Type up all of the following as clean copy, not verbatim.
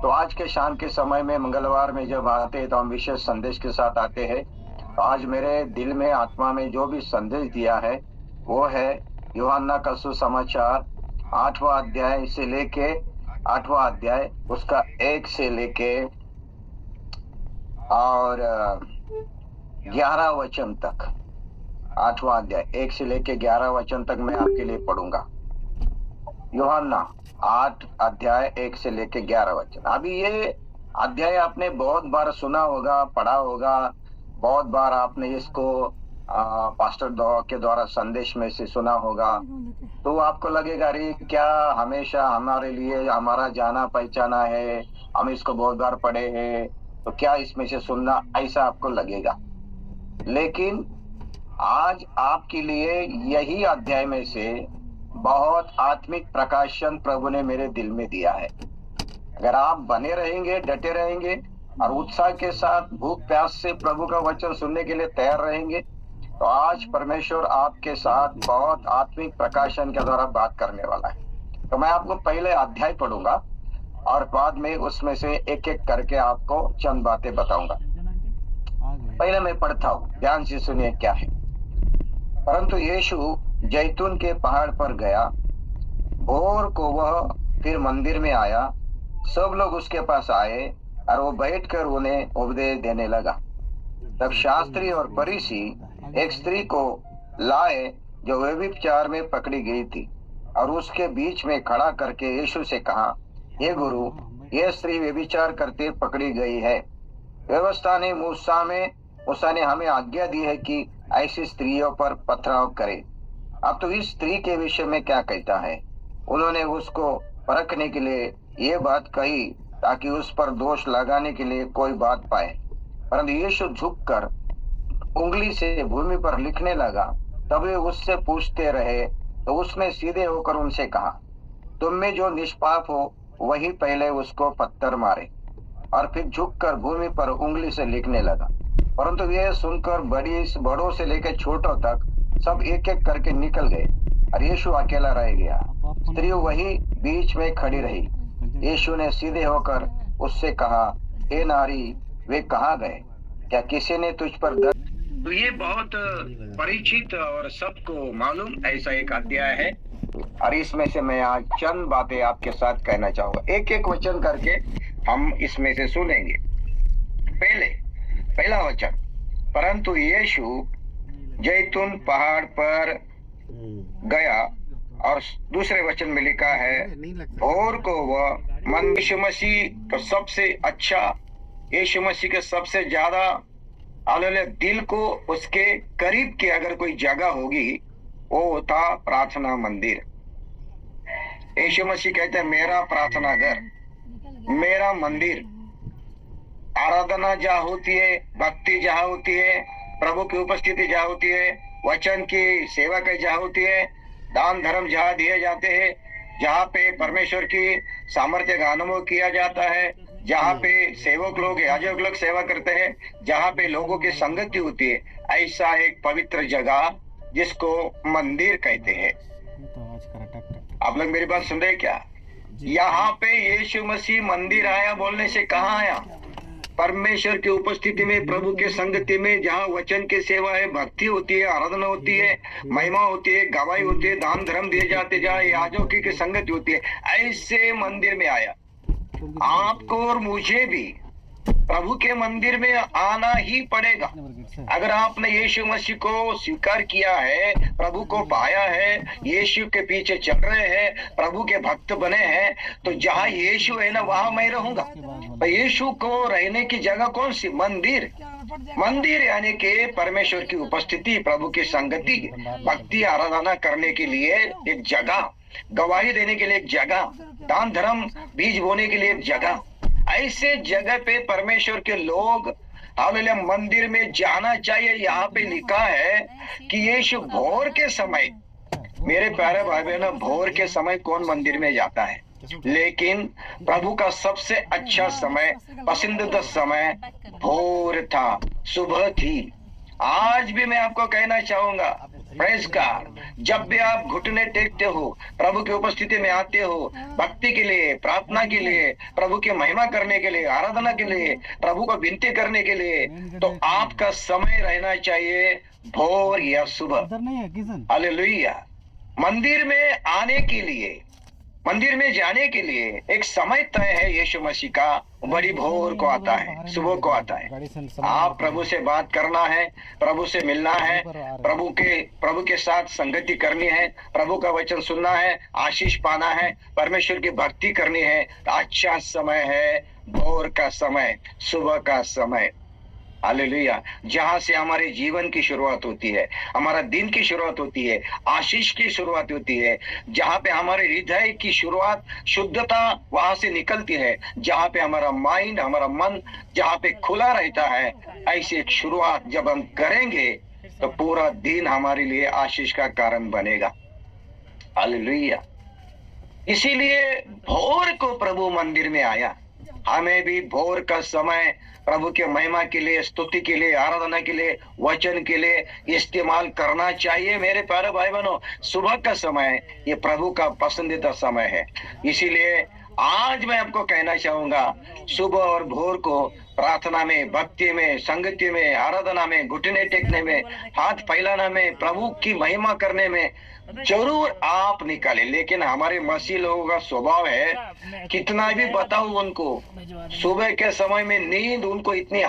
तो आज के शाम के समय में मंगलवार में जब आते हैं तो हम विशेष संदेश के साथ आते हैं। तो आज मेरे दिल में आत्मा में जो भी संदेश दिया है वो है यूहन्ना का सुसमाचार 8वां अध्याय से लेके 8वां अध्याय उसका 1 से लेके और 11 वचन तक। 8वां अध्याय 1 से लेके 11 वचन तक मैं आपके लिए पढ़ूंगा। यूहन्ना 8 अध्याय 1 से लेके 11 वचन। अभी ये अध्याय आपने बहुत बार सुना होगा, पढ़ा होगा, बहुत बार आपने इसको पास्टर के द्वारा संदेश में से सुना होगा। तो आपको लगेगा अरे क्या हमेशा हमारे लिए हमारा जाना पहचाना है, हम इसको बहुत बार पढ़े हैं, तो क्या इसमें से सुनना, ऐसा आपको लगेगा। लेकिन आज आपके लिए यही अध्याय में से बहुत आत्मिक प्रकाशन प्रभु ने मेरे दिल में दिया है। अगर आप बने रहेंगे, डटे रहेंगे और उत्साह के साथ भूख प्यास से प्रभु का वचन सुनने के लिए तैयार रहेंगे तो आज परमेश्वर आपके साथ बहुत आत्मिक प्रकाशन के द्वारा बात करने वाला है। तो मैं आपको पहले अध्याय पढ़ूंगा और बाद में उसमें से एक एक करके आपको चंद बातें बताऊंगा। पहले मैं पढ़ता हूँ, ध्यान से सुनिए क्या है। परंतु यीशु जैतून के पहाड़ पर गया। भोर को वह फिर मंदिर में आया। सब लोग उसके पास आए और वो बैठकर उन्हें उपदेश देने लगा। तब शास्त्री और फरीसी एक स्त्री को लाए जो व्यभिचार में पकड़ी गई थी और उसके बीच में खड़ा करके यीशु से कहा, हे गुरु, यह स्त्री व्यभिचार करते पकड़ी गई है। व्यवस्था ने मूसा ने हमें आज्ञा दी है कि ऐसी स्त्रियों पर पथराव करे। अब तो इस स्त्री के विषय में क्या कहता है? उन्होंने उसको परखने के लिए ये बात कही ताकि उस पर दोष लगाने के लिए कोई बात पाए। परंतु यीशु झुककर उंगली से भूमि पर लिखने लगा। तब वे उससे पूछते रहे तो उसने सीधे होकर उनसे कहा, तुम में जो निष्पाप हो वही पहले उसको पत्थर मारे। और फिर झुककर भूमि पर उंगली से लिखने लगा। परंतु यह सुनकर बड़ों से लेकर छोटों तक सब एक एक करके निकल गए और यीशु अकेला रह गया। स्त्री वही बीच में खड़ी रही। यीशु ने सीधे होकर उससे कहा, हे नारी, वे कहाँ गए? क्या किसी ने तुझ पर तो ये बहुत परिचित और सबको मालूम ऐसा एक अध्याय है और इसमें से मैं आज चंद बातें आपके साथ कहना चाहूंगा। एक एक वचन करके हम इसमें से सुनेंगे। पहला वचन, परंतु यीशु जैतून पहाड़ पर गया। और दूसरे वचन में लिखा है, भोर को वह यीशु मसीह का सबसे अच्छा, यीशु मसीह के सबसे ज्यादा दिल को उसके करीब की अगर कोई जगह होगी वो था प्रार्थना मंदिर। यीशु मसीह कहते हैं, मेरा प्रार्थना घर, मेरा मंदिर। आराधना जहाँ होती है, भक्ति जहाँ होती है, प्रभु की उपस्थिति जहाँ होती है, वचन की सेवा का जहाँ होती है, दान धर्म जहाँ दिए जाते हैं, जहाँ पे परमेश्वर की सामर्थ्य का अनुभव किया जाता है, जहाँ पे सेवक लोग याजक लोग सेवा करते हैं, जहाँ पे लोगों की संगति होती है, ऐसा एक पवित्र जगह जिसको मंदिर कहते हैं। आप लोग मेरी बात सुन रहे क्या? यहाँ पे यीशु मसीह मंदिर आया बोलने से कहाँ आया? परमेश्वर की उपस्थिति में, प्रभु के संगति में, जहाँ वचन की सेवा है, भक्ति होती है, आराधना होती है, महिमा होती है, गवाही होती है, दान धर्म दिए जाते, जहाँ याजकों की संगति होती है, ऐसे मंदिर में आया। आपको और मुझे भी प्रभु के मंदिर में आना ही पड़ेगा। अगर आपने यीशु मसीह को स्वीकार किया है, प्रभु को पाया है, यीशु के पीछे चल रहे हैं, प्रभु के भक्त बने हैं, तो जहाँ यीशु है ना वहां मैं रहूंगा। तो यीशु को रहने की जगह कौन सी? मंदिर। मंदिर यानी कि परमेश्वर की उपस्थिति, प्रभु की संगति, भक्ति आराधना करने के लिए एक जगह, गवाही देने के लिए एक जगह, दान धर्म बीज बोने के लिए एक जगह। ऐसे जगह पे परमेश्वर के लोग हालेलुया मंदिर में जाना चाहिए। यहाँ पे लिखा है कि यीशु भोर के समय, मेरे प्यारे भाई बहनों, भोर के समय कौन मंदिर में जाता है? लेकिन प्रभु का सबसे अच्छा समय, पसंदीदा समय भोर था, सुबह थी। आज भी मैं आपको कहना चाहूंगा, प्रेज गॉड। जब भी आप घुटने टेकते हो, प्रभु की उपस्थिति में आते हो, भक्ति के लिए, प्रार्थना के लिए, प्रभु की महिमा करने के लिए, आराधना के लिए, प्रभु को विनती करने के लिए, तो आपका समय रहना चाहिए भोर या सुबह। हालेलुया। मंदिर में आने के लिए, मंदिर में जाने के लिए एक समय तय है। यीशु मसीह का बड़ी भोर को आता है, सुबह को आता है। आप प्रभु से बात करना है, प्रभु से मिलना है, प्रभु के साथ संगति करनी है, प्रभु का वचन सुनना है, आशीष पाना है, परमेश्वर की भक्ति करनी है। अच्छा समय है भोर का समय, सुबह का समय। हालेलुया। जहां से हमारे जीवन की शुरुआत होती है, हमारा दिन की शुरुआत होती है, आशीष की शुरुआत होती है, जहां पे हमारे हृदय की शुरुआत, शुद्धता वहां से निकलती है, जहां पे हमारा माइंड, हमारा मन जहां पे खुला रहता है, ऐसी एक शुरुआत जब हम करेंगे तो पूरा दिन हमारे लिए आशीष का कारण बनेगा। हालेलुया। इसीलिए भोर को प्रभु मंदिर में आया। हमें भी भोर का समय प्रभु के महिमा के लिए, स्तुति के लिए, आराधना के लिए, वचन के लिए इस्तेमाल करना चाहिए। मेरे प्यारे भाई बहनों, सुबह का समय ये प्रभु का पसंदीदा समय है। इसीलिए आज मैं आपको कहना चाहूंगा, सुबह और भोर को प्रार्थना में, भक्ति में, संगति में, आराधना में, घुटने टेकने में, हाथ फैलाना में, प्रभु की महिमा करने में जरूर आप निकाले। लेकिन हमारे मसीह लोगों का स्वभाव है, कितना भी बताऊं उनको, सुबह के समय में नींद उनको इतनी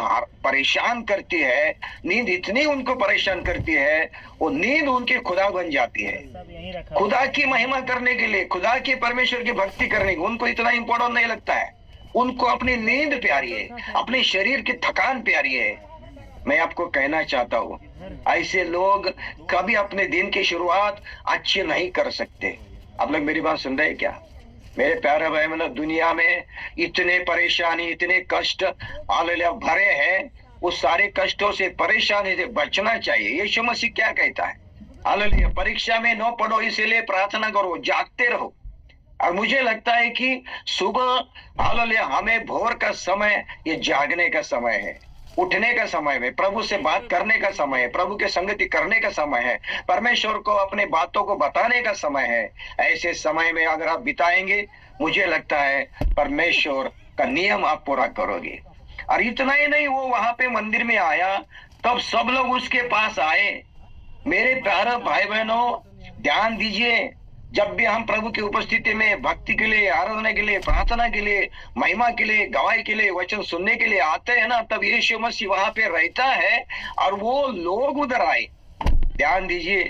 परेशान करती है, नींद इतनी उनको परेशान करती है, वो नींद उनकी खुदा बन जाती है। खुदा की महिमा करने के लिए, खुदा की, परमेश्वर की भक्ति करने के उनको इतना इम्पोर्टेंट नहीं लगता है। उनको अपनी नींद प्यारी है, अपने शरीर की थकान प्यारी है। मैं आपको कहना चाहता हूँ, ऐसे लोग कभी अपने दिन की शुरुआत अच्छी नहीं कर सकते। आप लोग मेरी बात सुन रहे हैं क्या? मेरे प्यारे भाई, मतलब दुनिया में इतने परेशानी, इतने कष्ट हालेलुया भरे हैं, उस सारे कष्टों से, परेशानी से बचना चाहिए। यीशु मसीह क्या कहता है? हालेलुया, परीक्षा में न पढ़ो, इसीलिए प्रार्थना करो, जागते रहो। और मुझे लगता है कि सुबह हालेलुया हमें भोर का समय ये जागने का समय है, उठने का समय है, प्रभु से बात करने का समय है, प्रभु के संगति करने का समय है, परमेश्वर को अपने बातों को बताने का समय है। ऐसे समय में अगर आप बिताएंगे, मुझे लगता है परमेश्वर का नियम आप पूरा करोगे। और इतना ही नहीं, वो वहां पे मंदिर में आया, तब सब लोग उसके पास आए। मेरे प्यारे भाई बहनों, ध्यान दीजिए, जब भी हम प्रभु की उपस्थिति में भक्ति के लिए, आराधना के लिए, प्रार्थना के लिए, महिमा के लिए, गवाही के लिए, वचन सुनने के लिए आते हैं ना, तब यीशु मसीह वहां पे रहता है और वो लोग उधर आए। ध्यान दीजिए,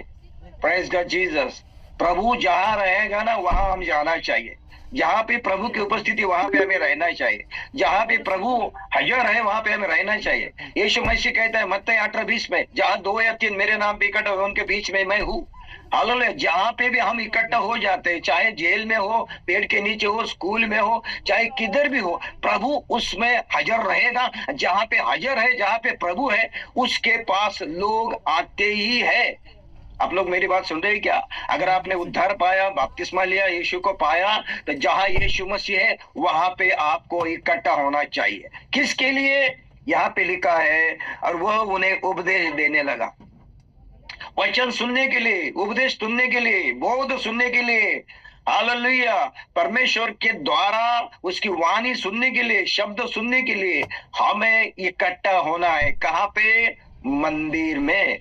प्रेज गॉड जीसस। प्रभु जहां रहेगा ना, वहां हम जाना चाहिए। जहां पे प्रभु की उपस्थिति, वहां पे हमें रहना चाहिए। जहां पे प्रभु हाजिर है, वहां पे हमें रहना चाहिए। यीशु मसीह कहता है मत्ती 18:20 में, जहां 2 या 3 मेरे नाम पे इकट्ठा हो, उनके बीच में मैं हूँ। हालेलुया। जहां पे भी हम इकट्ठा हो जाते हैं, चाहे जेल में हो, पेड़ के नीचे हो, स्कूल में हो, चाहे किधर भी हो, प्रभु उसमें हाजिर रहेगा। जहां पे हाजिर है, जहां पे प्रभु है, उसके पास लोग आते ही है। आप लोग मेरी बात सुन रहे हैं क्या? अगर आपने उद्धार पाया, बपतिस्मा लिया, यीशु को पाया, तो जहां यीशु मसीह है वहां पे आपको इकट्ठा होना चाहिए। किसके लिए? यहाँ पे लिखा है, और वह उन्हें उपदेश देने लगा। वचन सुनने के लिए, उपदेश सुनने के लिए, बोध सुनने के लिए, हालेलुया, परमेश्वर के द्वारा उसकी वाणी सुनने के लिए, शब्द सुनने के लिए हमें इकट्ठा होना है। कहाँ पे? मंदिर में।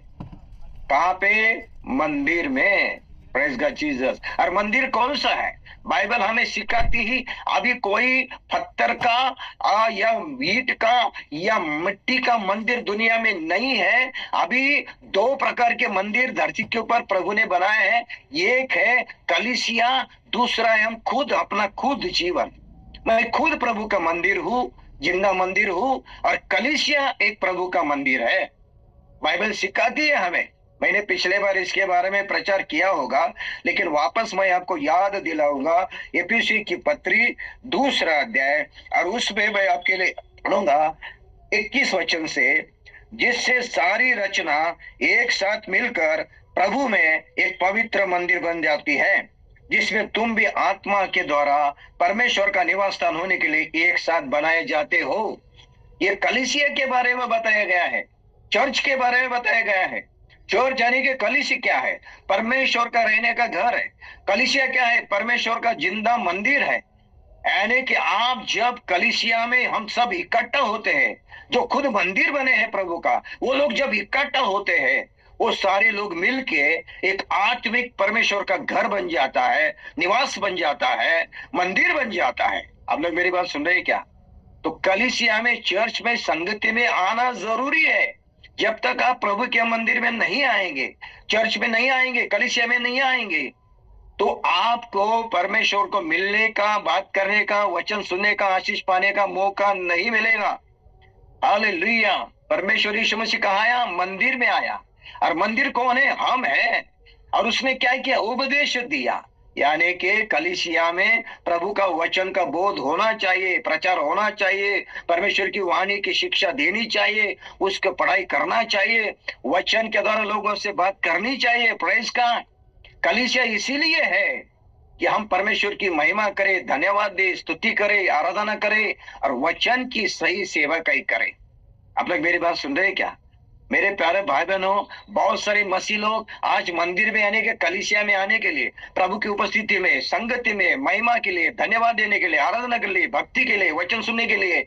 कहाँ पे? मंदिर में। Praise God Jesus. और मंदिर कौन सा है? बाइबल हमें सिखाती ही, अभी कोई पत्थर का या ईंट का या मिट्टी का मंदिर दुनिया में नहीं है। अभी 2 प्रकार के मंदिर धरती के ऊपर प्रभु ने बनाए हैं। एक है कलीसिया, दूसरा है हम खुद, अपना खुद जीवन। मैं खुद प्रभु का मंदिर हूँ, जिंदा मंदिर हूँ, और कलीसिया एक प्रभु का मंदिर है। बाइबल सिखाती है हमें। मैंने पिछले बार इसके बारे में प्रचार किया होगा, लेकिन वापस मैं आपको याद दिलाऊंगा। एफिसी की पत्री 2 अध्याय, और उसमें मैं आपके लिए पढ़ूंगा 21 वचन से, जिससे सारी रचना एक साथ मिलकर प्रभु में एक पवित्र मंदिर बन जाती है, जिसमें तुम भी आत्मा के द्वारा परमेश्वर का निवास स्थान होने के लिए एक साथ बनाए जाते हो। ये कलीसिया के बारे में बताया गया है, चर्च के बारे में बताया गया है। चर्च यानी कि कलीसिया क्या है? परमेश्वर का रहने का घर है। कलीसिया क्या है? परमेश्वर का जिंदा मंदिर है। यानी कि आप जब कलीसिया में हम सब इकट्ठा होते हैं, जो खुद मंदिर बने हैं प्रभु का, वो लोग जब इकट्ठा होते हैं, वो सारे लोग मिलके एक आत्मिक परमेश्वर का घर बन जाता है, निवास बन जाता है, मंदिर बन जाता है। आप लोग मेरी बात सुन रहे हैं क्या? तो कलीसिया में, चर्च में, संगति में आना जरूरी है। जब तक आप प्रभु के मंदिर में नहीं आएंगे, चर्च में नहीं आएंगे, कलीसिया में नहीं आएंगे, तो आपको परमेश्वर को मिलने का, बात करने का, वचन सुनने का, आशीष पाने का मौका नहीं मिलेगा। हालेलुया। परमेश्वर यीशु मसीह कहाँ आया? मंदिर में आया। और मंदिर कौन है? हम हैं। और उसने क्या किया? उपदेश दिया। यानी कि कलीसिया में प्रभु का वचन का बोध होना चाहिए, प्रचार होना चाहिए, परमेश्वर की वाणी की शिक्षा देनी चाहिए, उसकी पढ़ाई करना चाहिए, वचन के द्वारा लोगों से बात करनी चाहिए। प्रेज का कलीसिया इसीलिए है कि हम परमेश्वर की महिमा करें, धन्यवाद दे, स्तुति करें, आराधना करें और वचन की सही सेवा कई करें। आप लोग मेरी बात सुन रहे हैं क्या? मेरे प्यारे भाई बहनों, बहुत सारे मसीह लोग आज मंदिर में आने के, कलीसिया में आने के लिए, प्रभु की उपस्थिति में, संगति में, महिमा के लिए, धन्यवाद देने के लिए, आराधना के लिए, भक्ति के लिए, वचन सुनने के लिए,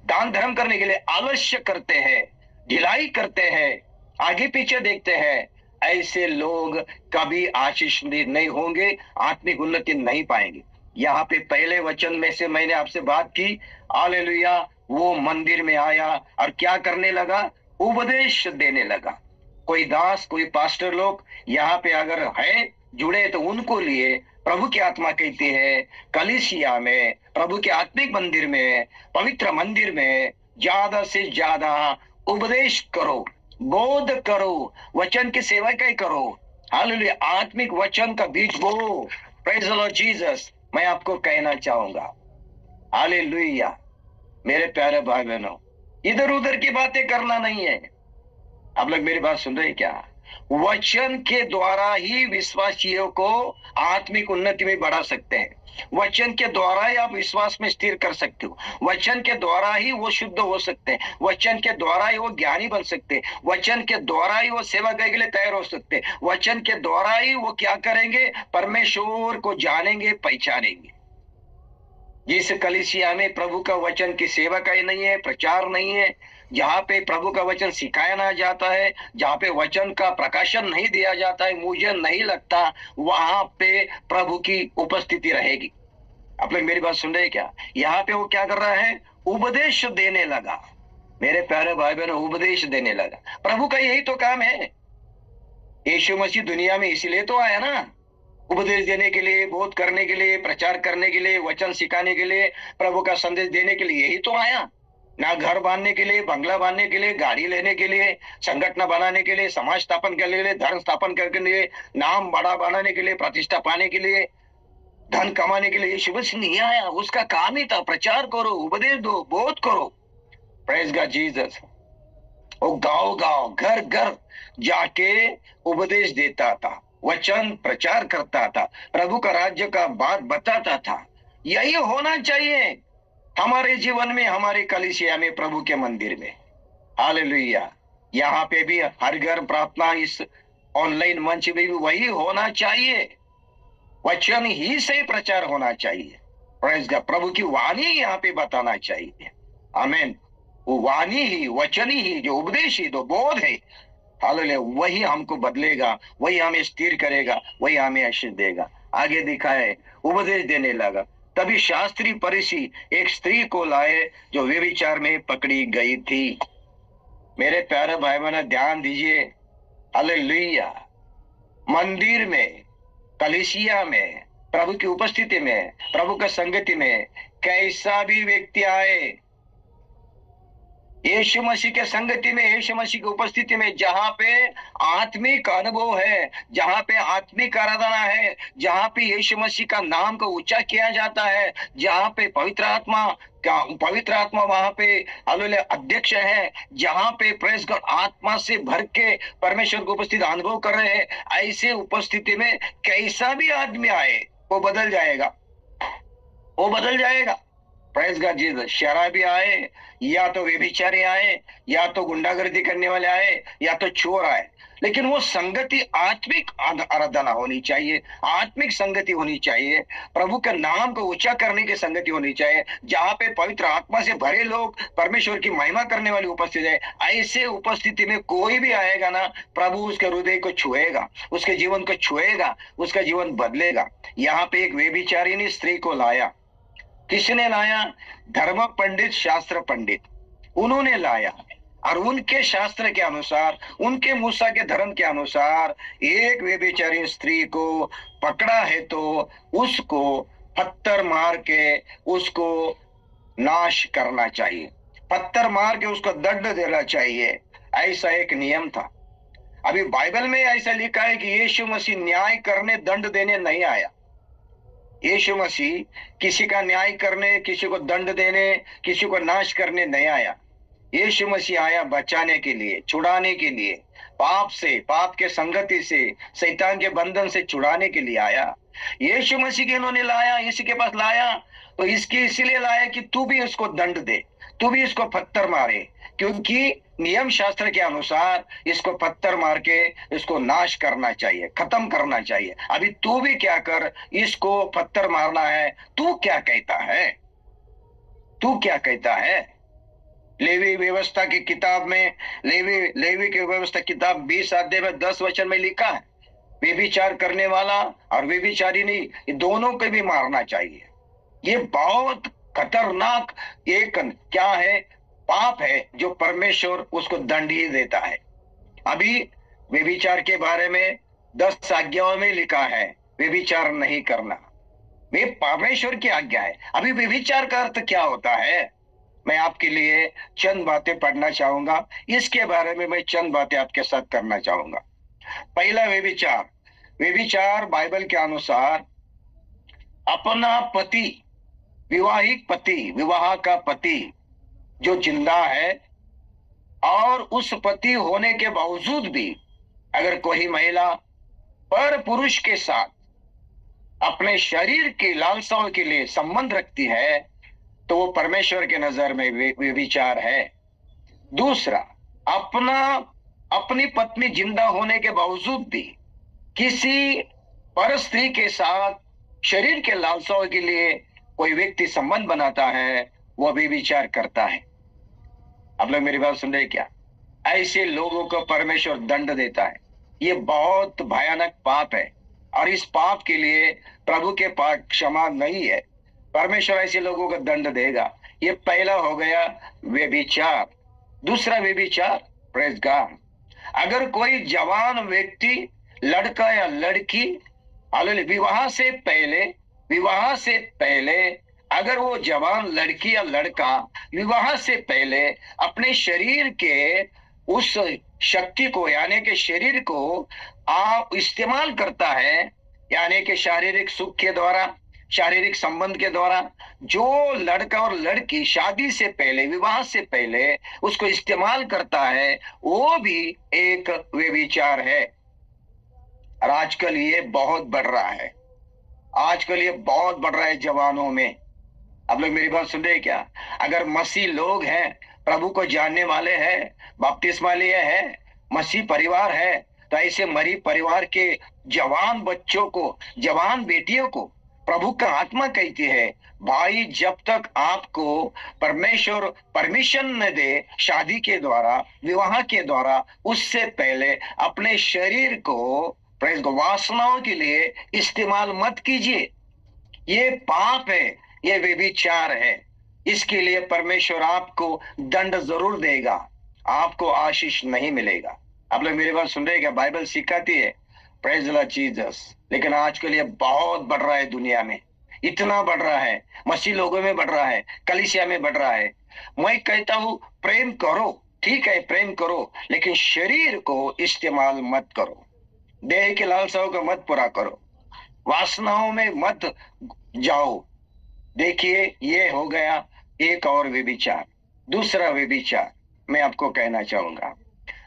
दान धर्म करने के लिए आलस्य करते हैं, ढिलाई करते हैं, आगे पीछे देखते हैं। ऐसे लोग कभी आशीष नहीं होंगे, आत्मिक उन्नति नहीं पाएंगे। यहाँ पे पहले वचन में से मैंने आपसे बात की, हालेलुया। वो मंदिर में आया और क्या करने लगा? उपदेश देने लगा। कोई दास, कोई पास्टर लोग यहाँ पे अगर है जुड़े, तो उनको लिए प्रभु की आत्मा कहती है कलीसिया में, प्रभु के आत्मिक मंदिर में, पवित्र मंदिर में ज्यादा से ज्यादा उपदेश करो, बोध करो, वचन की सेवा क्या करो। हालेलुया। आत्मिक वचन का बीज बो। Praise the Lord Jesus. मैं आपको कहना चाहूंगा, हालेलुया, मेरे प्यारे भाई बहनों, इधर उधर की बातें करना नहीं है। आप लोग मेरी बात सुन रहे हैं क्या? वचन के द्वारा ही विश्वासियों को आत्मिक उन्नति में बढ़ा सकते हैं। वचन के द्वारा ही आप विश्वास में स्थिर कर सकते हो। वचन के द्वारा ही वो शुद्ध हो सकते हैं। वचन के द्वारा ही वो ज्ञानी बन सकते हैं। वचन के द्वारा ही वो सेवा के लिए तैयार हो सकते हैं। वचन के द्वारा ही वो क्या करेंगे? परमेश्वर को जानेंगे, पहचानेंगे। जिस कलीसिया में प्रभु का वचन की सेवा का ही नहीं है, प्रचार नहीं है, जहाँ पे प्रभु का वचन सिखाया ना जाता है, जहाँ पे वचन का प्रकाशन नहीं दिया जाता है, मुझे नहीं लगता वहां पे प्रभु की उपस्थिति रहेगी। आप लोग मेरी बात सुन रहे हैं क्या? यहाँ पे वो क्या कर रहा है? उपदेश देने लगा। मेरे प्यारे भाई बहनों, उपदेश देने लगा। प्रभु का यही तो काम है। यीशु मसीह दुनिया में इसीलिए तो आया ना, उपदेश देने के लिए, बोध करने के लिए, प्रचार करने के लिए, वचन सिखाने के लिए, प्रभु का संदेश देने के लिए यही तो आया ना। घर बांधने के लिए, बंगला बांधने के लिए, गाड़ी लेने के लिए, संगठन बनाने के लिए, समाज स्थापन के लिए, धर्म स्थापन करने के लिए, नाम बड़ा बनाने के लिए, प्रतिष्ठा पाने के लिए, धन कमाने के लिए यीशु मसीह नहीं आया। उसका काम ही था प्रचार करो, उपदेश दो, बोध करो। Praise God Jesus. वो गांव गांव, घर घर जाके उपदेश देता था, वचन प्रचार करता था, प्रभु का राज्य का बात बताता था। यही होना चाहिए हमारे जीवन में, हमारे कलीसिया में, प्रभु के मंदिर में। हालेलुया। यहाँ पे भी हर घर प्रार्थना, इस ऑनलाइन मंच में भी वही होना चाहिए। वचन ही से प्रचार होना चाहिए। Praise God. प्रभु की वाणी यहाँ पे बताना चाहिए। आमीन। वो वाणी ही, वचन ही, जो उपदेश ही, जो बोध है, हालेलुया, वही हमको बदलेगा, वही हमें स्थिर करेगा, वही हमें आशीष देगा। आगे दिखा है, उपदेश देने लगा। तभी शास्त्री फरीसी एक स्त्री को लाए जो व्यभिचार में पकड़ी गई थी। मेरे प्यारे भाई बहन, ध्यान दीजिए। हालेलुया। मंदिर में, कलीसिया में, प्रभु की उपस्थिति में, प्रभु का संगति में कैसा भी व्यक्ति आए, यीशु मसीह के संगति में, यीशु मसीह की उपस्थिति में, जहां पे आत्मिक अनुभव है, जहां पे आत्मिक आराधना है, जहां पे यीशु मसीह का नाम को ऊंचा किया जाता है, जहां पे पवित्र आत्मा वहां पे हालेलुया अध्यक्ष है, जहां पे प्रेस गॉड आत्मा से भर के परमेश्वर की उपस्थिति अनुभव कर रहे हैं, ऐसे उपस्थिति में कैसा भी आदमी आए वो बदल जाएगा, वो बदल जाएगा। Praise God Jesus. शराबी आए, या तो व्यभिचारी आए, या तो गुंडागर्दी करने वाले आए, या तो चोर आए, लेकिन वो संगति आत्मिक आराधना होनी चाहिए, आत्मिक संगति होनी चाहिए, प्रभु के नाम को ऊंचा करने की संगति होनी चाहिए, जहां पे पवित्र आत्मा से भरे लोग परमेश्वर की महिमा करने वाली उपस्थिति है। ऐसे उपस्थिति में कोई भी आएगा ना, प्रभु उसके हृदय को छुएगा, उसके जीवन को छुएगा, उसका जीवन बदलेगा। यहाँ पे एक व्यभिचारिणी स्त्री को लाया। किसने लाया? धर्म पंडित, शास्त्र पंडित, उन्होंने लाया। और उनके शास्त्र के अनुसार, उनके मूसा के धर्म के अनुसार एक व्यभिचारी स्त्री को पकड़ा है तो उसको पत्थर मार के उसको नाश करना चाहिए, पत्थर मार के उसको दंड देना चाहिए। ऐसा एक नियम था। अभी बाइबल में ऐसा लिखा है कि यीशु मसीह न्याय करने, दंड देने नहीं आया। यीशु मसीह किसी का न्याय करने, किसी को दंड देने, किसी को नाश करने नहीं आया। यीशु मसीह आया बचाने के लिए, छुड़ाने के लिए, पाप से, पाप के संगति से, शैतान के बंधन से छुड़ाने के लिए आया। यीशु मसीह के इन्होंने लाया, इसी के पास लाया तो इसकी इसीलिए लाया कि तू भी इसको दंड दे, तू भी इसको पत्थर मारे, क्योंकि नियम शास्त्र के अनुसार इसको पत्थर मार के इसको नाश करना चाहिए, खत्म करना चाहिए। अभी तू भी क्या कर, इसको पत्थर मारना है। तू क्या कहता है? तू क्या कहता है? लेवी व्यवस्था की किताब में, लेवी की व्यवस्था किताब 20 अध्याय में 10 वचन में लिखा है, व्यभिचार करने वाला और व्यभिचारिणी ये दोनों को भी मारना चाहिए। ये बहुत खतरनाक एक क्या है, पाप है, जो परमेश्वर उसको दंड ही देता है। अभी व्यभिचार के बारे में 10 आज्ञाओं में लिखा है व्यभिचार नहीं करना, वे परमेश्वर की आज्ञा है। अभी व्यभिचार का अर्थ क्या होता है? मैं आपके लिए चंद बातें पढ़ना चाहूंगा, इसके बारे में मैं चंद बातें आपके साथ करना चाहूंगा। पहला व्यभिचार, व्यभिचार बाइबल के अनुसार अपना पति, विवाहिक पति, विवाह का पति जो जिंदा है और उस पति होने के बावजूद भी अगर कोई महिला पर पुरुष के साथ अपने शरीर की लालसाओं के लिए संबंध रखती है तो वो परमेश्वर के नजर में व्यभिचार है। दूसरा, अपनी पत्नी जिंदा होने के बावजूद भी किसी पर स्त्री के साथ शरीर के लालसाओं के लिए कोई व्यक्ति संबंध बनाता है, वो व्यभिचार करता है। आप लोग मेरी बात सुन रहे क्या? ऐसे लोगों को परमेश्वर दंड देता है। ये बहुत भयानक पाप है और इस पाप के लिए प्रभु के पास क्षमा नहीं है। परमेश्वर ऐसे लोगों को दंड देगा। ये पहला हो गया व्यभिचार। दूसरा व्यभिचार, प्रेज गॉड, अगर कोई जवान व्यक्ति, लड़का या लड़की, विवाह से पहले अगर वो जवान लड़की या लड़का विवाह से पहले अपने शरीर के उस शक्ति को, यानी के शरीर को आप इस्तेमाल करता है, यानी कि शारीरिक सुख के द्वारा, शारीरिक संबंध के द्वारा, जो लड़का और लड़की शादी से पहले, विवाह से पहले उसको इस्तेमाल करता है, वो भी एक व्यभिचार है। और आजकल ये बहुत बढ़ रहा है, आजकल ये बहुत बढ़ रहा है जवानों में। आप लोग मेरी बात सुन रहे हैं क्या? अगर मसीह लोग हैं, प्रभु को जानने वाले हैं, बपतिस्मा लिए हैं, मसीह परिवार है, तो ऐसे मरी परिवार के जवान बच्चों को, जवान बेटियों को प्रभु का आत्मा कहती है, भाई जब तक आपको परमेश्वर परमिशन न दे शादी के द्वारा, विवाह के द्वारा, उससे पहले अपने शरीर को वासनाओं के लिए इस्तेमाल मत कीजिए। ये पाप है, ये व्यभिचार है। इसके लिए परमेश्वर आपको दंड जरूर देगा, आपको आशीष नहीं मिलेगा। आप लोग मेरी बात सुन रहे हैं क्या? बाइबल सिखाती है, प्रेज द लॉर्ड जीसस। लेकिन आजकल ये बहुत बढ़ रहा है, दुनिया में इतना बढ़ रहा है, मसीह लोगों में बढ़ रहा है, कलीसिया में बढ़ रहा है। मैं कहता हूं प्रेम करो, ठीक है प्रेम करो, लेकिन शरीर को इस्तेमाल मत करो, देह के लालसाओं को मत पूरा करो, वासनाओं में मत जाओ। देखिए ये हो गया एक और व्यभिचार। दूसरा व्यभिचार मैं आपको कहना चाहूंगा,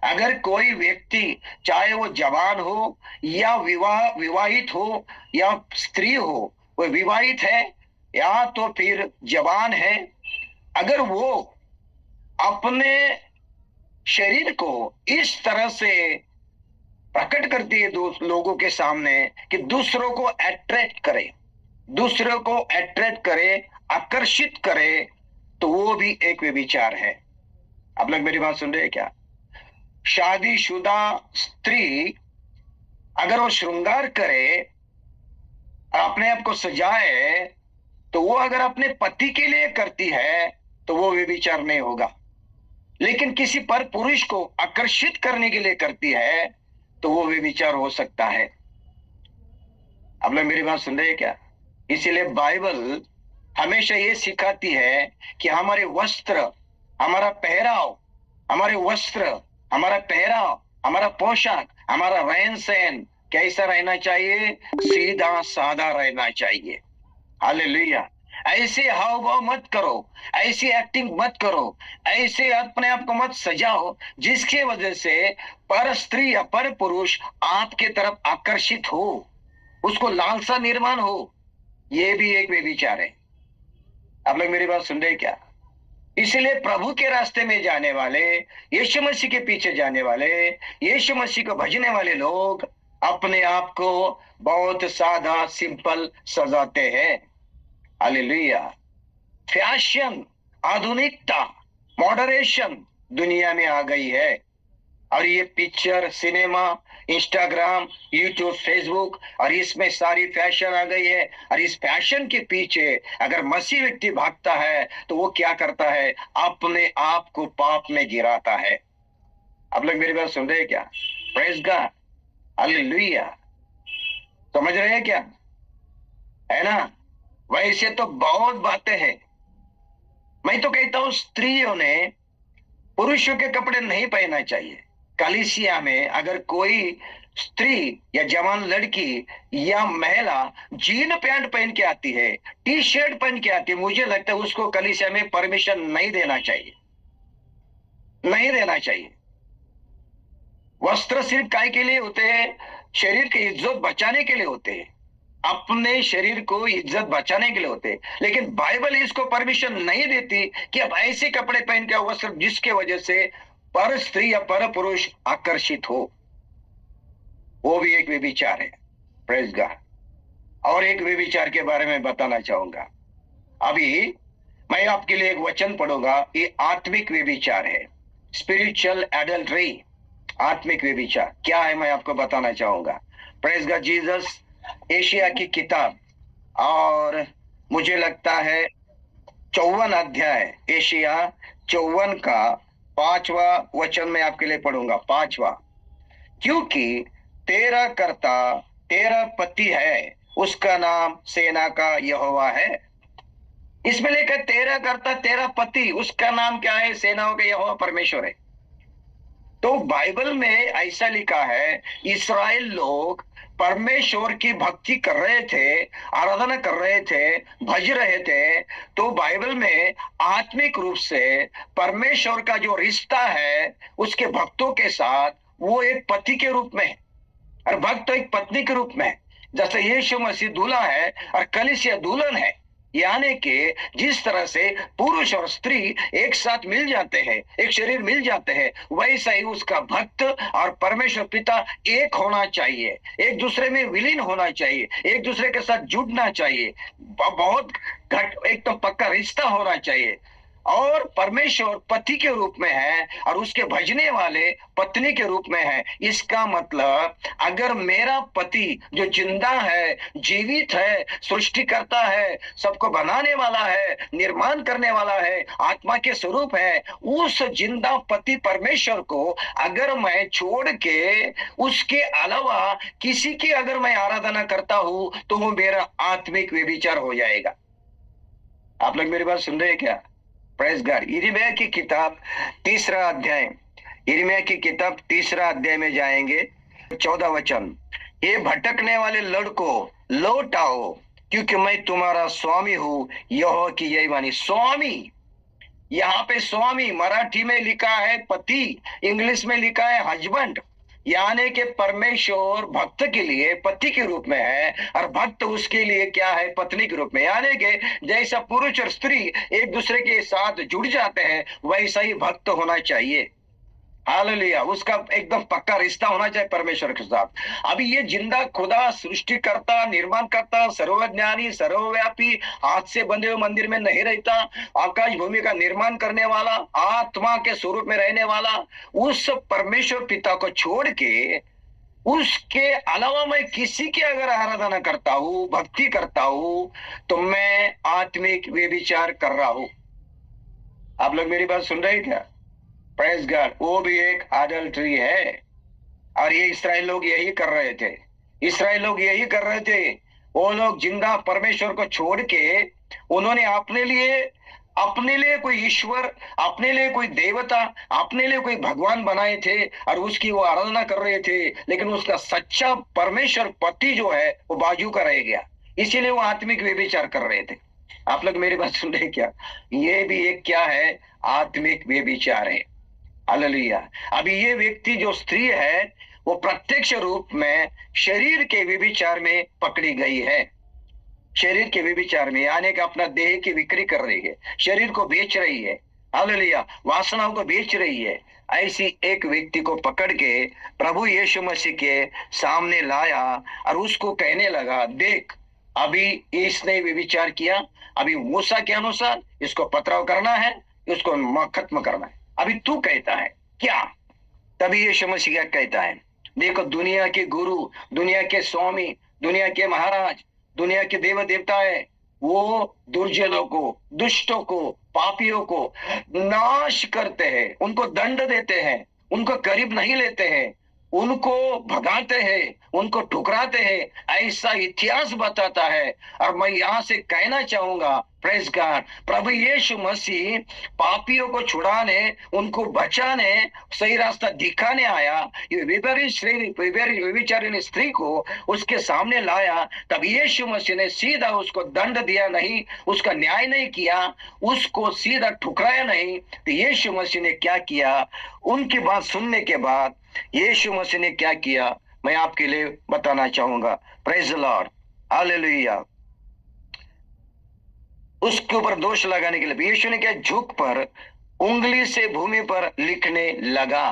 अगर कोई व्यक्ति, चाहे वो जवान हो या विवाहित हो या स्त्री हो, वो विवाहित है या तो फिर जवान है, अगर वो अपने शरीर को इस तरह से प्रकट करती है लोगों के सामने कि दूसरों को अट्रैक्ट करे, दूसरों को अट्रैक्ट करे, आकर्षित करे, तो वो भी एक व्यभिचार है। आप लोग मेरी बात सुन रहे हैं क्या? शादीशुदा स्त्री अगर वो श्रृंगार करे, अपने आप को सजाए, तो वो अगर अपने पति के लिए करती है तो वो व्यभिचार नहीं होगा। लेकिन किसी पर पुरुष को आकर्षित करने के लिए करती है तो वो व्यभिचार हो सकता है। आप लोग मेरी बात सुन रहे हैं क्या? इसीलिए बाइबल हमेशा ये सिखाती है कि हमारे वस्त्र, हमारा पहराव, हमारे वस्त्र, हमारा पहराव, हमारा पोशाक, हमारा रहन सहन कैसा रहना चाहिए? सीधा साधा रहना चाहिए। हालेलुया। ऐसे हाव भाव मत करो, ऐसी एक्टिंग मत करो, ऐसे अपने आप को मत सजाओ जिसके वजह से पर स्त्री या पर पुरुष आपके तरफ आकर्षित हो, उसको लालसा निर्माण हो। ये भी एक व्यभिचार है। आप लोग मेरी बात सुन रहे हैं क्या? इसलिए प्रभु के रास्ते में जाने वाले, यीशु मसीह के पीछे जाने वाले, यीशु मसीह को भजने वाले लोग अपने आप को बहुत सादा सिंपल सजाते हैं। हालेलुया। फैशन, आधुनिकता, मॉडरेशन दुनिया में आ गई है, और ये picture, cinema, Instagram, YouTube, Facebook, और इसमें सारी फैशन आ गई है। और इस फैशन के पीछे अगर मसीह व्यक्ति भागता है तो वो क्या करता है? अपने आप को पाप में गिराता है। आप लोग मेरी बात सुन रहे हैं क्या? Praise God, hallelujah. समझ रहे हैं क्या? है ना? वैसे तो बहुत बातें हैं। मैं तो कहता हूं स्त्रियों ने पुरुषों के कपड़े नहीं पहनना चाहिए। कलीसिया में अगर कोई स्त्री या जवान लड़की या महिला जीन पैंट पहन के आती है, टी शर्ट पहन के आती है, मुझे लगता है उसको कलीसिया में परमिशन नहीं देना चाहिए, नहीं देना चाहिए। वस्त्र सिर्फ काय के लिए होते हैं? शरीर की इज्जत बचाने के लिए होते हैं, अपने शरीर को इज्जत बचाने के लिए होते हैं। लेकिन बाइबल इसको परमिशन नहीं देती कि अब ऐसे कपड़े पहन के वस्त्र जिसके वजह से पर स्त्री या पर पुरुष आकर्षित हो। वो भी एक व्यभिचार है। Praise God. और एक व्यभिचार के बारे में बताना चाहूंगा। अभी मैं आपके लिए एक वचन पढ़ूंगा। ये आत्मिक व्यभिचार है, स्पिरिचुअल एडल्ट्री। आत्मिक व्यभिचार क्या है मैं आपको बताना चाहूंगा। Praise God. जीसस एशिया की किताब, और मुझे लगता है 54 अध्याय, एशिया 54 का 5वां वचन में आपके लिए पढ़ूंगा। 5वां, क्योंकि तेरा कर्ता तेरा पति है, उसका नाम सेना का यहोवा है। इसमें लेकर तेरा कर्ता तेरा पति, उसका नाम क्या है? सेनाओं का यहोवा परमेश्वर है। तो बाइबल में ऐसा लिखा है, इस्राएल लोग परमेश्वर की भक्ति कर रहे थे, आराधना कर रहे थे, भज रहे थे। तो बाइबल में आत्मिक रूप से परमेश्वर का जो रिश्ता है उसके भक्तों के साथ, वो एक पति के रूप में है और भक्त एक पत्नी के रूप में है। जैसे यीशु मसीह दूल्हा है और कलीसिया दुल्हन है, यानी कि जिस तरह से पुरुष और स्त्री एक साथ मिल जाते हैं, एक शरीर मिल जाते हैं, वैसा ही उसका भक्त और परमेश्वर पिता एक होना चाहिए, एक दूसरे में विलीन होना चाहिए, एक दूसरे के साथ जुड़ना चाहिए, बहुत एक तो पक्का रिश्ता होना चाहिए। और परमेश्वर पति के रूप में है और उसके भजने वाले पत्नी के रूप में है। इसका मतलब अगर मेरा पति जो जिंदा है, जीवित है, सृष्टि करता है, सबको बनाने वाला है, निर्माण करने वाला है, आत्मा के स्वरूप है, उस जिंदा पति परमेश्वर को अगर मैं छोड़ के उसके अलावा किसी की अगर मैं आराधना करता हूं तो वो मेरा आत्मिक व्यभिचार हो जाएगा। आप लोग मेरी बात सुन रहे हैं क्या? Praise God. यिर्मयाह की किताब 3रा अध्याय, यिर्मयाह की किताब 3रा अध्याय में जाएंगे। 14 वचन, ये भटकने वाले लड़कों लौट आओ, क्योंकि मैं तुम्हारा स्वामी हूं, यहोवा की यही वाणी। स्वामी, यहाँ पे स्वामी मराठी में लिखा है पति, इंग्लिश में लिखा है हस्बैंड। यानी कि परमेश्वर भक्त के लिए पति के रूप में है और भक्त उसके लिए क्या है, पत्नी के रूप में। यानी कि जैसा पुरुष और स्त्री एक दूसरे के साथ जुड़ जाते हैं, वैसा ही भक्त होना चाहिए। हालेलुया, उसका एकदम पक्का रिश्ता होना चाहिए परमेश्वर के साथ। अभी ये जिंदा खुदा, सृष्टिकर्ता, निर्माणकर्ता, सर्वज्ञानी, सर्वव्यापी, हाथ से बंधे हुए मंदिर में नहीं रहता, आकाश भूमि का निर्माण करने वाला, आत्मा के स्वरूप में रहने वाला, उस परमेश्वर पिता को छोड़ के उसके अलावा मैं किसी की अगर आराधना करता हूं, भक्ति करता हूं, तो मैं आत्मिक व्यभिचार कर रहा हूं। आप लोग मेरी बात सुन रहे हैं क्या? प्रेज गॉड, वो भी एक एडल्ट्री है। और ये इस्राएल लोग यही कर रहे थे, इस्राएल लोग यही कर रहे थे। वो लोग जिंदा परमेश्वर को छोड़ के उन्होंने अपने लिए कोई ईश्वर, अपने लिए कोई देवता, अपने लिए कोई भगवान बनाए थे और उसकी वो आराधना कर रहे थे। लेकिन उसका सच्चा परमेश्वर पति जो है वो बाजू का रह गया, इसीलिए वो आत्मिक व्यभिचार कर रहे थे। आप लोग मेरी बात सुन रहे क्या? ये भी एक क्या है? आत्मिक व्यभिचार है। हालेलुया। अभी ये व्यक्ति जो स्त्री है वो प्रत्यक्ष रूप में शरीर के व्यभिचार में पकड़ी गई है। शरीर के व्यभिचार में यानी कि अपना देह की बिक्री कर रही है, शरीर को बेच रही है। हालेलुया, वासनाओं को बेच रही है। ऐसी एक व्यक्ति को पकड़ के प्रभु यीशु मसीह के सामने लाया और उसको कहने लगा, देख अभी इसने व्यभिचार किया, अभी मूसा के अनुसार इसको पथराव करना है, इसको खत्म करना है। अभी तू कहता है क्या? तभी यीशु मसीह क्या कहता है, देखो दुनिया के गुरु, दुनिया के स्वामी, दुनिया के महाराज, दुनिया के देव देवता है, वो दुर्जनों को, दुष्टों को, पापियों को नाश करते हैं, उनको दंड देते हैं, उनको करीब नहीं लेते हैं, उनको भगाते हैं, उनको ठुकराते हैं। ऐसा इतिहास बताता है। और मैं यहां से कहना चाहूंगा, प्रेज गॉड, प्रभु यीशु मसीह पापियों को छुड़ाने, उनको बचाने, सही रास्ता दिखाने आया। ये व्यभिचारिणी स्त्री को उसके सामने लाया, तब यीशु मसीह ने सीधा उसको दंड दिया नहीं, उसका न्याय नहीं किया, उसको सीधा ठुकराया नहीं। तो यीशु मसीह ने क्या किया? उनकी बात सुनने के बाद यीशु मसीह ने क्या किया, मैं आपके लिए बताना चाहूंगा। Praise the Lord, hallelujah. उसके ऊपर दोष लगाने के लिए यीशु ने क्या? झुक पर उंगली से भूमि पर लिखने लगा।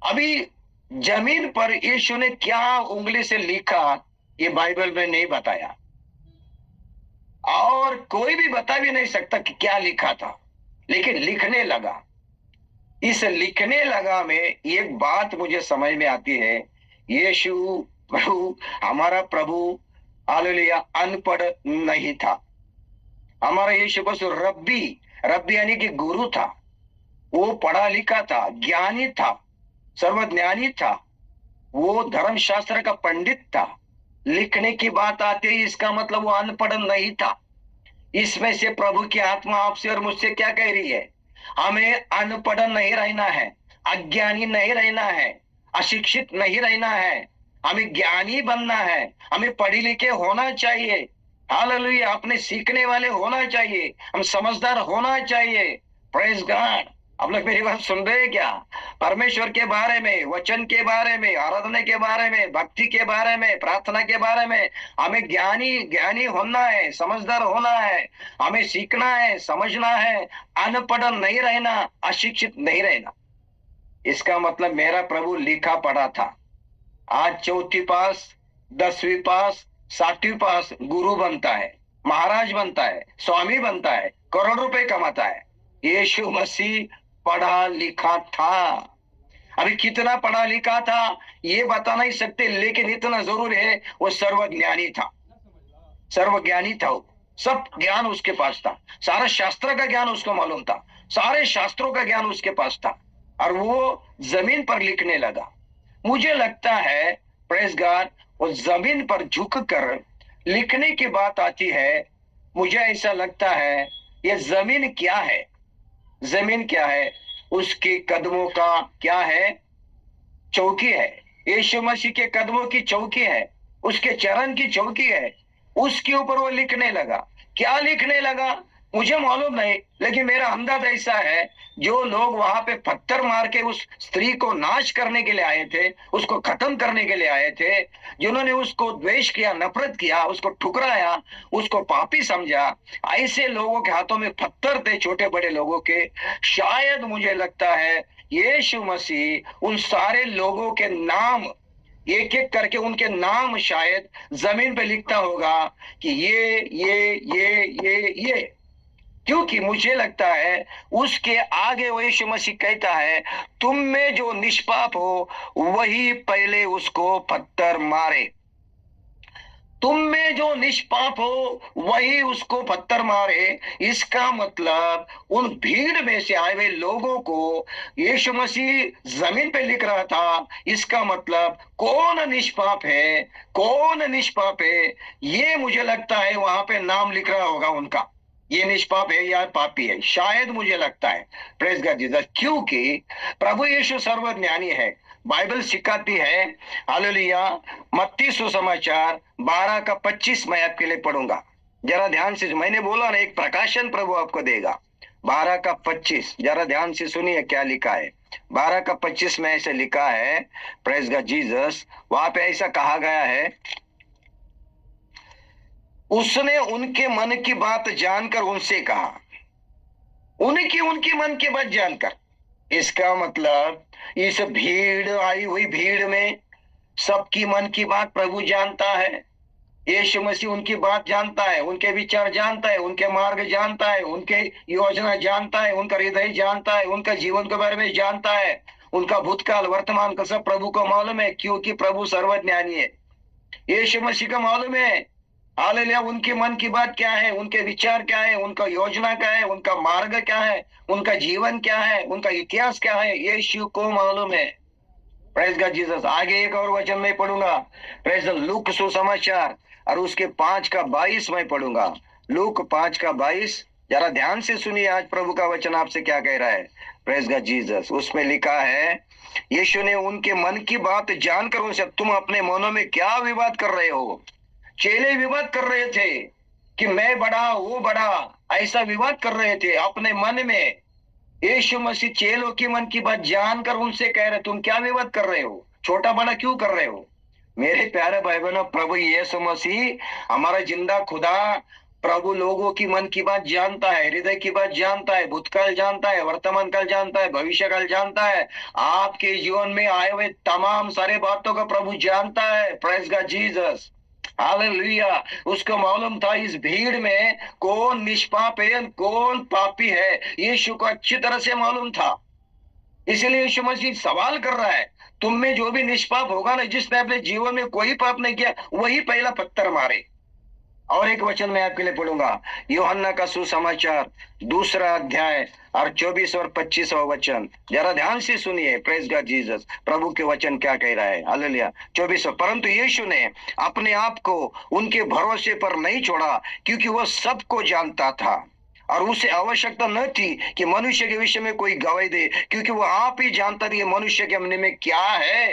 अभी जमीन पर यीशु ने क्या उंगली से लिखा ये बाइबल में नहीं बताया, और कोई भी बता भी नहीं सकता कि क्या लिखा था, लेकिन लिखने लगा। इस लिखने लगा में एक बात मुझे समझ में आती है, यीशु प्रभु, हमारा प्रभु, हालेलुया, अनपढ़ नहीं था। हमारा यीशु मसीह रब्बी यानी कि गुरु था, वो पढ़ा लिखा था, ज्ञानी था, सर्वज्ञानी था, वो धर्मशास्त्र का पंडित था। लिखने की बात आती है, इसका मतलब वो अनपढ़ नहीं था। इसमें से प्रभु की आत्मा आपसे और मुझसे क्या कह रही है? हमें अनपढ़ नहीं रहना है, अज्ञानी नहीं रहना है, अशिक्षित नहीं रहना है, हमें ज्ञानी बनना है, हमें पढ़े लिखे होना चाहिए। हालेलुया, अपने सीखने वाले होना चाहिए, हम समझदार होना चाहिए। Praise God. आप लोग मेरी बात सुन रहे हैं क्या? परमेश्वर के बारे में, वचन के बारे में, आराधना के बारे में, भक्ति के बारे में, प्रार्थना के बारे में हमें ज्ञानी होना है, समझदार होना है, हमें सीखना है, समझना है, अनपढ़ नहीं रहना, अशिक्षित नहीं रहना। इसका मतलब मेरा प्रभु लिखा पढ़ा था, आज 4वीं पास, 10वीं पास, 7वीं पास गुरु बनता है, महाराज बनता है, स्वामी बनता है, करोड़ रुपए कमाता है। यीशु मसीह पढ़ा लिखा था। अभी कितना पढ़ा लिखा था ये बता नहीं सकते, लेकिन इतना जरूर है वो सर्वज्ञानी था, सर्वज्ञानी था। वो सब ज्ञान उसके पास था, सारा शास्त्र का ज्ञान उसको मालूम था, सारे शास्त्रों का ज्ञान उसके पास था, और वो जमीन पर लिखने लगा। मुझे लगता है प्रेज गॉड, वो जमीन पर झुक कर लिखने की बात आती है, मुझे ऐसा लगता है ये जमीन क्या है? जमीन क्या है? उसके कदमों का क्या है? चौकी है। यीशु मसीह के कदमों की चौकी है, उसके चरण की चौकी है, उसके ऊपर वो लिखने लगा। क्या लिखने लगा? मुझे मालूम नहीं, लेकिन मेरा अंदाजा ऐसा है, जो लोग वहां पे पत्थर मार के उस स्त्री को नाश करने के लिए आए थे, उसको खत्म करने के लिए आए थे, जिन्होंने उसको द्वेष किया, नफरत किया, उसको ठुकराया, उसको पापी समझा, ऐसे लोगों के हाथों में पत्थर थे, छोटे बड़े लोगों के। शायद मुझे लगता है यीशु मसीह उन सारे लोगों के नाम एक एक करके, उनके नाम शायद जमीन पे लिखता होगा कि ये, क्योंकि मुझे लगता है उसके आगे वो यीशु मसीह कहता है, तुम में जो निष्पाप हो वही पहले उसको पत्थर मारे। तुम में जो निष्पाप हो वही उसको पत्थर मारे। इसका मतलब उन भीड़ में से आए हुए लोगों को यीशु मसीह जमीन पे लिख रहा था। इसका मतलब कौन निष्पाप है, कौन निष्पाप है, ये मुझे लगता है वहां पे नाम लिख रहा होगा उनका, ये निष्पाप है या पापी है, शायद मुझे लगता है। प्रेज गॉड जीसस, क्योंकि प्रभु यीशु सर्वज्ञानी है। बाइबल सिखाती है, हालेलुया, मत्ती सुसमाचार 12 का 25 मैं आपके लिए पढ़ूंगा। जरा ध्यान से, मैंने बोला ना एक प्रकाशन प्रभु आपको देगा। 12 का 25 जरा ध्यान से सुनिए क्या लिखा है। 12 का 25 में ऐसे लिखा है, प्रेज गॉड जीसस, वहां पे ऐसा कहा गया है, उसने उनके मन की बात जानकर उनसे कहा, उनकी मन की बात जानकर। इसका मतलब इस भीड़, आई हुई भीड़ में सबकी मन की बात प्रभु जानता है। यीशु मसीह उनकी बात जानता है, उनके विचार जानता है, उनके मार्ग जानता है, उनके योजना जानता है, उनका हृदय जानता है, उनका जीवन के बारे में जानता है, उनका भूतकाल वर्तमान का सब प्रभु को मालूम है, क्योंकि प्रभु सर्वज्ञानी है। यीशु मसीह का मालूम है, हालेलुया, उनके मन की बात क्या है, उनके विचार क्या है, उनका योजना क्या है, उनका मार्ग क्या है, उनका जीवन क्या है, उनका इतिहास क्या है, यीशु को मालूम है। Praise God Jesus. आगे एक और वचन में पढ़ूंगा, प्रेज लूक सुसमाचार और उसके 5 का 22 में पढ़ूंगा। लूक 5 का 22, जरा ध्यान से सुनिए आज प्रभु का वचन आपसे क्या कह रहा है। Praise God Jesus. उसमें लिखा है, यीशु ने उनके मन की बात जानकर उनसे, तुम अपने मनों में क्या विवाद कर रहे हो। चेले विवाद कर रहे थे कि मैं बड़ा, वो बड़ा, ऐसा विवाद कर रहे थे अपने मन में। यीशु मसीह चेलों की मन की बात जानकर उनसे कह रहे, तुम क्या विवाद कर रहे हो, छोटा बड़ा क्यों कर रहे हो। मेरे प्यारे भाई बहनों, प्रभु यीशु मसीह हमारा जिंदा खुदा, प्रभु लोगों की मन की बात जानता है, हृदय की बात जानता है, भूतकाल जानता है, वर्तमान काल जानता है, भविष्य काल जानता है, आपके जीवन में आए हुए तमाम सारे बातों का प्रभु जानता है। Praise God Jesus, hallelujah. उसको मालूम था इस भीड़ में कौन निष्पाप है, कौन पापी है, यीशु को अच्छी तरह से मालूम था। इसलिए यीशु मसीह सवाल कर रहा है, तुम में जो भी निष्पाप होगा ना, जिसने अपने जीवन में कोई पाप नहीं किया, वही पहला पत्थर मारे। और एक वचन मैं आपके लिए पढ़ूंगा, यूहन्ना का सुसमाचार 2 अध्याय और 24 और 25 वचन, जरा ध्यान से सुनिए। प्रेज गॉड जीसस, प्रभु के वचन क्या कह रहा है। हालेलुया। 24, परंतु यीशु ने अपने आप को उनके भरोसे पर नहीं छोड़ा, क्योंकि वह सबको जानता था और उसे आवश्यकता न थी कि मनुष्य के विषय में कोई गवाही दे, क्योंकि वह आप ही जानता था कि मनुष्य के मन में क्या है।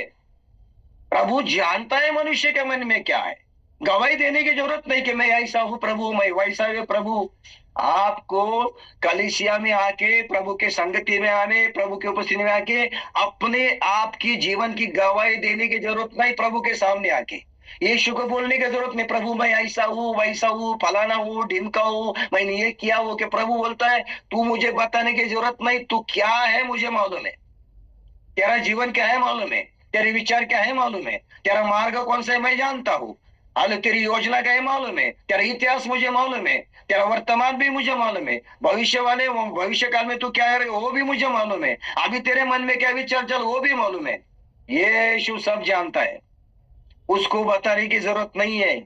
प्रभु जानता है मनुष्य के मन में क्या है। गवाही देने की जरूरत नहीं कि मैं ऐसा हूं प्रभु, मैं वैसा हूं प्रभु। आपको कलीसिया में आके, प्रभु के संगति में आने, प्रभु के उपस्थिति में आके अपने आप की जीवन की गवाही देने की जरूरत नहीं। प्रभु के सामने आके यीशु को बोलने की जरूरत नहीं, प्रभु मैं ऐसा हूँ, वैसा हूँ, फलाना हूँ, ढिमका हूँ, मैंने ये किया हो। कि प्रभु बोलता है, तू मुझे बताने की जरूरत नहीं, तू क्या है मुझे मालूम है, तेरा जीवन क्या है मालूम है, तेरे विचार क्या है मालूम है, तेरा मार्ग कौन सा है मैं जानता हूँ। हाल तेरी योजना क्या है मालूम है, तेरा इतिहास मुझे मालूम है, तेरा वर्तमान भी मुझे मालूम है, भविष्य काल में तू क्या है वो भी मुझे मालूम है, अभी तेरे मन में क्या विचार चल वो भी मालूम है। यीशु सब जानता है, उसको बताने की जरूरत नहीं है।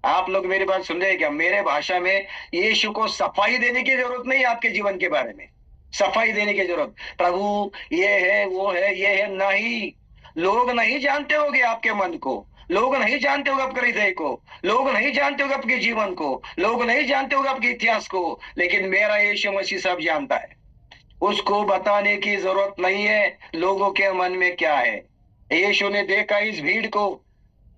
आप लोग मेरी बात सुन रहे हैं क्या। मेरे भाषा में यीशु को सफाई देने की जरूरत नहीं है आपके जीवन के बारे में, सफाई देने की जरूरत, प्रभु ये है वो है ये है नहीं। लोग नहीं जानते होंगे आपके मन को, लोग नहीं जानते होंगे आपके हृदय को, लोग नहीं जानते होंगे आपके जीवन को, लोग नहीं जानते होंगे आपके इतिहास को, लेकिन मेरा यीशु मसीह सब जानता है। उसको बताने की जरूरत नहीं है लोगों के मन में क्या है। यीशु ने देखा इस भीड़ को,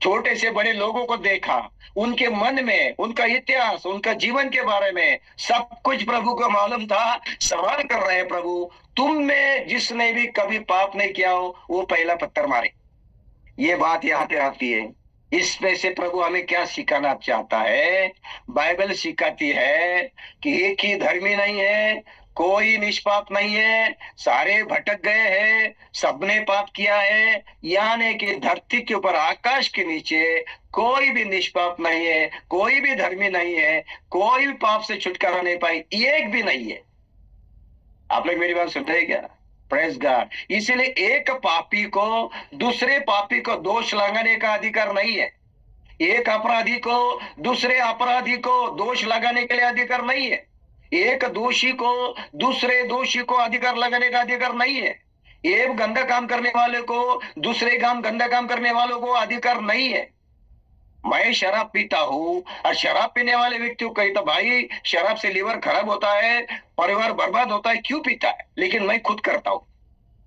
छोटे से बड़े लोगों को देखा, उनके मन में उनका इतिहास, उनका जीवन के बारे में सब कुछ प्रभु को मालूम था। सवाल कर रहे हैं प्रभु, तुम में जिसने भी कभी पाप नहीं किया हो वो पहला पत्थर मारे। ये बात यहाँ पे आती है। इसमें से प्रभु हमें क्या सिखाना चाहता है? बाइबल सिखाती है कि एक ही धर्मी नहीं है, कोई निष्पाप नहीं है, सारे भटक गए हैं, सबने पाप किया है। यानी कि धरती के ऊपर, आकाश के नीचे कोई भी निष्पाप नहीं है, कोई भी धर्मी नहीं है, कोई भी पाप से छुटकारा नहीं पाई, एक भी नहीं है। आप लोग मेरी बात सुन रहे हैं क्या? Praise God. इसलिए एक पापी को दूसरे पापी को दोष लगाने का अधिकार नहीं है। एक अपराधी को दूसरे अपराधी को दोष लगाने के लिए अधिकार नहीं है। एक दोषी को दूसरे दोषी को अधिकार लगाने का अधिकार नहीं है। एक गंदा काम करने वाले को दूसरे गंदा काम करने वालों को अधिकार नहीं है। मैं शराब पीता हूँ और शराब पीने वाले व्यक्ति को कहता, भाई शराब से लीवर खराब होता है, परिवार बर्बाद होता है, क्यों पीता है? लेकिन मैं खुद करता हूँ,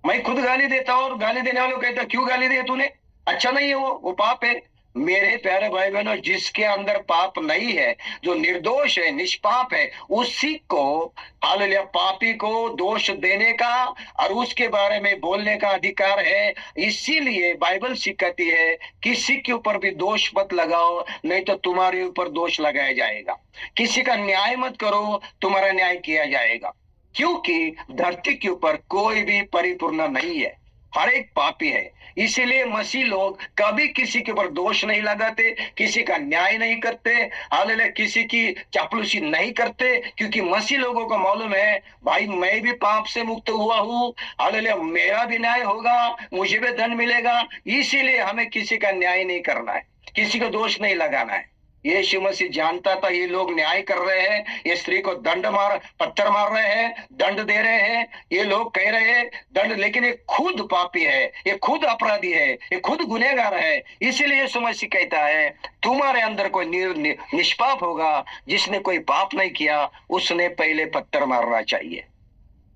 मैं खुद गाली देता हूँ और गाली देने वालों को कहता, क्यों गाली दे तूने? अच्छा नहीं है, वो पाप है। मेरे प्यारे भाई बहनों, जिसके अंदर पाप नहीं है, जो निर्दोष है, निष्पाप है, उसी को हालेलुया पापी को दोष देने का और उसके बारे में बोलने का अधिकार है। इसीलिए बाइबल सिखाती है किसी के ऊपर भी दोष मत लगाओ, नहीं तो तुम्हारे ऊपर दोष लगाया जाएगा। किसी का न्याय मत करो, तुम्हारा न्याय किया जाएगा। क्योंकि धरती के ऊपर कोई भी परिपूर्ण नहीं है, हर एक पापी है। इसीलिए मसीह लोग कभी किसी के ऊपर दोष नहीं लगाते, किसी का न्याय नहीं करते, हालेलुया किसी की चापलूसी नहीं करते, क्योंकि मसीह लोगों को मालूम है, भाई मैं भी पाप से मुक्त हुआ हूँ, हालेलुया मेरा भी न्याय होगा, मुझे भी दंड मिलेगा। इसीलिए हमें किसी का न्याय नहीं करना है, किसी को दोष नहीं लगाना है। यीशु मसीह जानता था ये लोग न्याय कर रहे हैं, ये स्त्री को पत्थर मार रहे हैं, दंड दे रहे हैं, ये लोग कह रहे हैं दंड, लेकिन ये खुद पापी है, ये खुद अपराधी है, ये खुद गुनहगार है। इसीलिए यीशु मसीह कहता है, तुम्हारे अंदर कोई निष्पाप होगा, जिसने कोई पाप नहीं किया, उसने पहले पत्थर मारना चाहिए।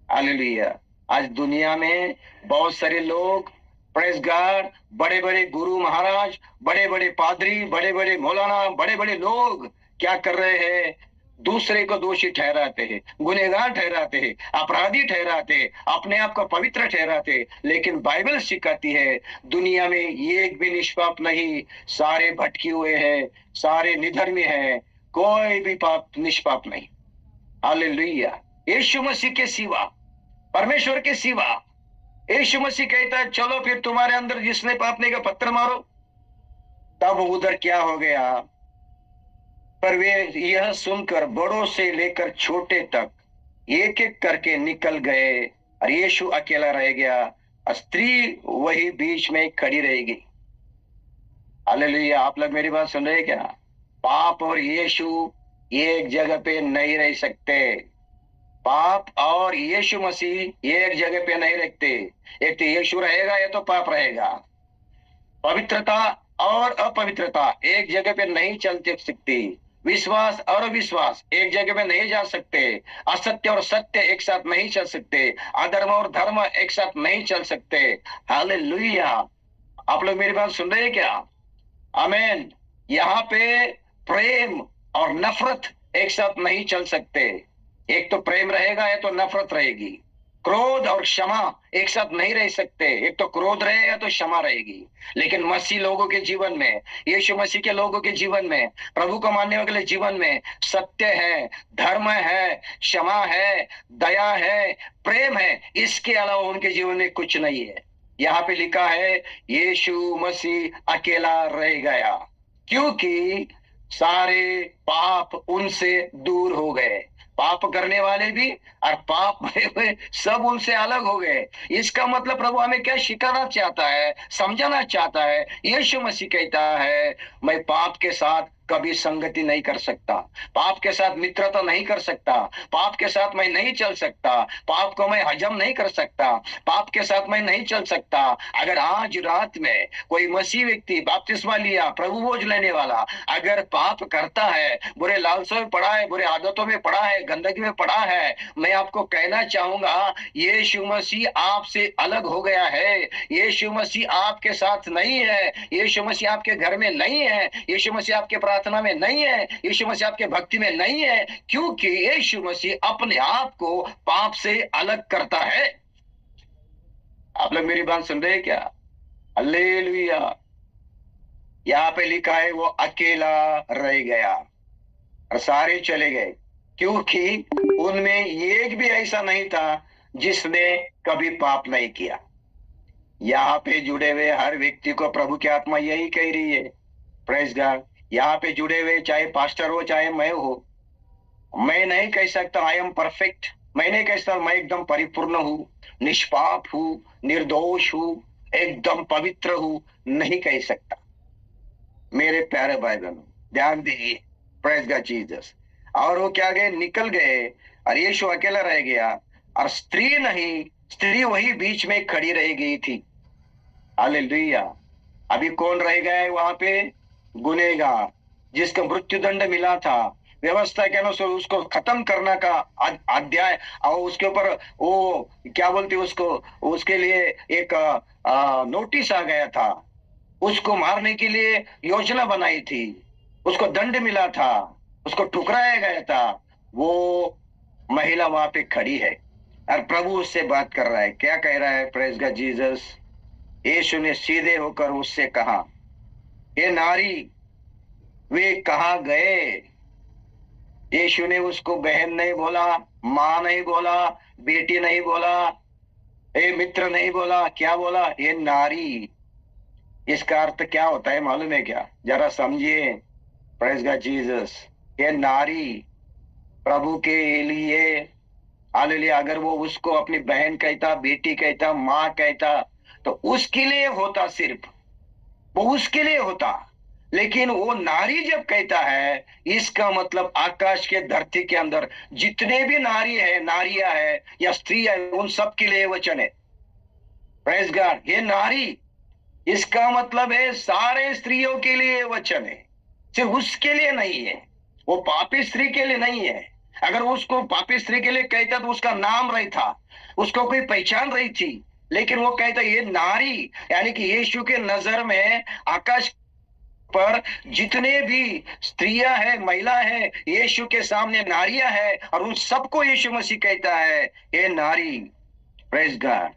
हालेलुया। आज दुनिया में बहुत सारे लोग, प्रेज गॉड, बड़े बड़े गुरु महाराज, बड़े बड़े पादरी, बड़े बड़े मौलाना, बड़े बड़े लोग क्या कर रहे हैं? दूसरे को दोषी ठहराते हैं, गुनहगार ठहराते हैं, अपराधी ठहराते हैं, अपने आप को पवित्र ठहराते हैं। लेकिन बाइबल सिखाती है दुनिया में एक भी निष्पाप नहीं, सारे भटके हुए हैं, सारे निधर्मी हैं, कोई भी पाप निष्पाप नहीं। हालेलुया। यीशु मसीह के सिवा, परमेश्वर के सिवा, यीशु मसीह कहता है चलो फिर तुम्हारे अंदर जिसने पाप नहीं का पत्थर मारो। तब उधर क्या हो गया? पर वे यह सुनकर बड़ों से लेकर छोटे तक एक एक करके निकल गए और यीशु अकेला रह गया, स्त्री वही बीच में खड़ी रहेगी। हालेलुया। आप लोग मेरी बात सुन रहे हैं क्या? पाप और यीशु एक जगह पे नहीं रह सकते। पाप और यीशु मसीह एक जगह पे नहीं रखते। एक तो यीशु रहेगा या तो पाप रहेगा। पवित्रता और अपवित्रता एक जगह पे नहीं चल सकती। विश्वास और अविश्वास एक जगह पे नहीं जा सकते। असत्य और सत्य एक साथ नहीं चल सकते। अधर्म और धर्म एक साथ नहीं चल सकते। हालेलुया। आप लोग मेरी बात सुन रहे हैं क्या? आमीन। यहाँ पे प्रेम और नफरत एक साथ नहीं चल सकते। एक तो प्रेम रहेगा या तो नफरत रहेगी। क्रोध और क्षमा एक साथ नहीं रह सकते। एक तो क्रोध रहेगा तो क्षमा रहेगी। लेकिन मसीह लोगों के जीवन में, यीशु मसीह के लोगों के जीवन में, प्रभु को मानने वाले जीवन में सत्य है, धर्म है, क्षमा है, दया है, प्रेम है। इसके अलावा उनके जीवन में कुछ नहीं है। यहाँ पे लिखा है यीशु मसीह अकेला रह गया, क्योंकि सारे पाप उनसे दूर हो गए। पाप करने वाले भी और पाप भरे हुए सब उनसे अलग हो गए। इसका मतलब प्रभु हमें क्या सिखाना चाहता है, समझाना चाहता है? यीशु मसीह कहता है मैं पाप के साथ कभी संगति नहीं कर सकता, पाप के साथ मित्रता नहीं कर सकता, पाप के साथ मैं नहीं चल सकता, पाप को मैं हजम नहीं कर सकता, पाप के साथ मैं नहीं चल सकता। अगर आज रात में कोई मसीह व्यक्ति बपतिस्मा लिया, प्रभु बोझ लेने वाला, अगर पाप करता है, बुरे लालसों में पड़ा है, बुरे आदतों में पड़ा है, गंदगी में पड़ा है, मैं आपको कहना चाहूंगा यीशु मसीह आपसे अलग हो गया है। यीशु मसीह आपके साथ नहीं है, यीशु मसीह आपके घर में नहीं है, यीशु मसीह आपके प्रार्थना में नहीं है, यीशु मसीह आपके भक्ति में नहीं है, क्योंकि यीशु मसीह अपने आप को पाप से अलग करता है। आप लोग मेरी बात सुन रहे हैं क्या? हालेलुया। यहाँ पे लिखा है वो अकेला रह गया और सारे चले गए, क्योंकि उनमें एक भी ऐसा नहीं था जिसने कभी पाप नहीं किया। यहाँ पे जुड़े हुए हर व्यक्ति को प्रभु की आत्मा यही कह रही है। Praise God. यहाँ पे जुड़े हुए चाहे पास्टर हो चाहे मैं हो, मैं नहीं कह सकता आई एम परफेक्ट, मैं नहीं कह सकता मैं एकदम परिपूर्ण हूँ, निष्पाप हूँ, निर्दोष हूँ, एकदम पवित्र हूँ, नहीं कह सकता। मेरे प्यारे भाई बहनों ध्यान दीजिए। Praise God Jesus. और वो क्या गए, निकल गए और यीशु अकेला रह गया और स्त्री नहीं, स्त्री वही बीच में खड़ी रह गई थी। हालेलुया। अभी कौन रह गया वहां पे? गुनहगार, जिसको मृत्यु दंड मिला था, व्यवस्था के अनुसार उसको खत्म करने का अध्याय, और उसके ऊपर वो क्या बोलते उसको, उसके लिए एक नोटिस आ गया था, उसको मारने के लिए योजना बनाई थी, उसको दंड मिला था, उसको ठुकराया गया था। वो महिला वहां पे खड़ी है और प्रभु उससे बात कर रहा है। क्या कह रहा है? Praise God Jesus. यीशु ने सीधे होकर उससे कहा, ये नारी वे कहाँ गए? यीशु ने उसको बहन नहीं बोला, माँ नहीं बोला, बेटी नहीं बोला, ए मित्र नहीं बोला, क्या बोला? ये नारी। इसका अर्थ क्या होता है मालूम है क्या? जरा समझिए। Praise God Jesus. ये नारी प्रभु के लिए, हालेलुया, अगर वो उसको अपनी बहन कहता, बेटी कहता, माँ कहता, तो उसके लिए होता, सिर्फ वो उसके लिए होता। लेकिन वो नारी जब कहता है, इसका मतलब आकाश के धरती के अंदर जितने भी नारी है, नारियां है या स्त्री है, उन सब के लिए वचन है। Praise God. ये नारी, इसका मतलब है सारे स्त्रियों के लिए वचन है, सिर्फ उसके लिए नहीं है। वो पापी स्त्री के लिए नहीं है। अगर उसको पापी स्त्री के लिए कहता तो उसका नाम रही था, उसको कोई पहचान रही थी, लेकिन वो कहता ये नारी, यानी कि यीशु के नजर में आकाश पर जितने भी स्त्रियां हैं, महिला है, यीशु के सामने नारियां हैं, और उन सबको यीशु मसीह कहता है ये नारी। Praise God.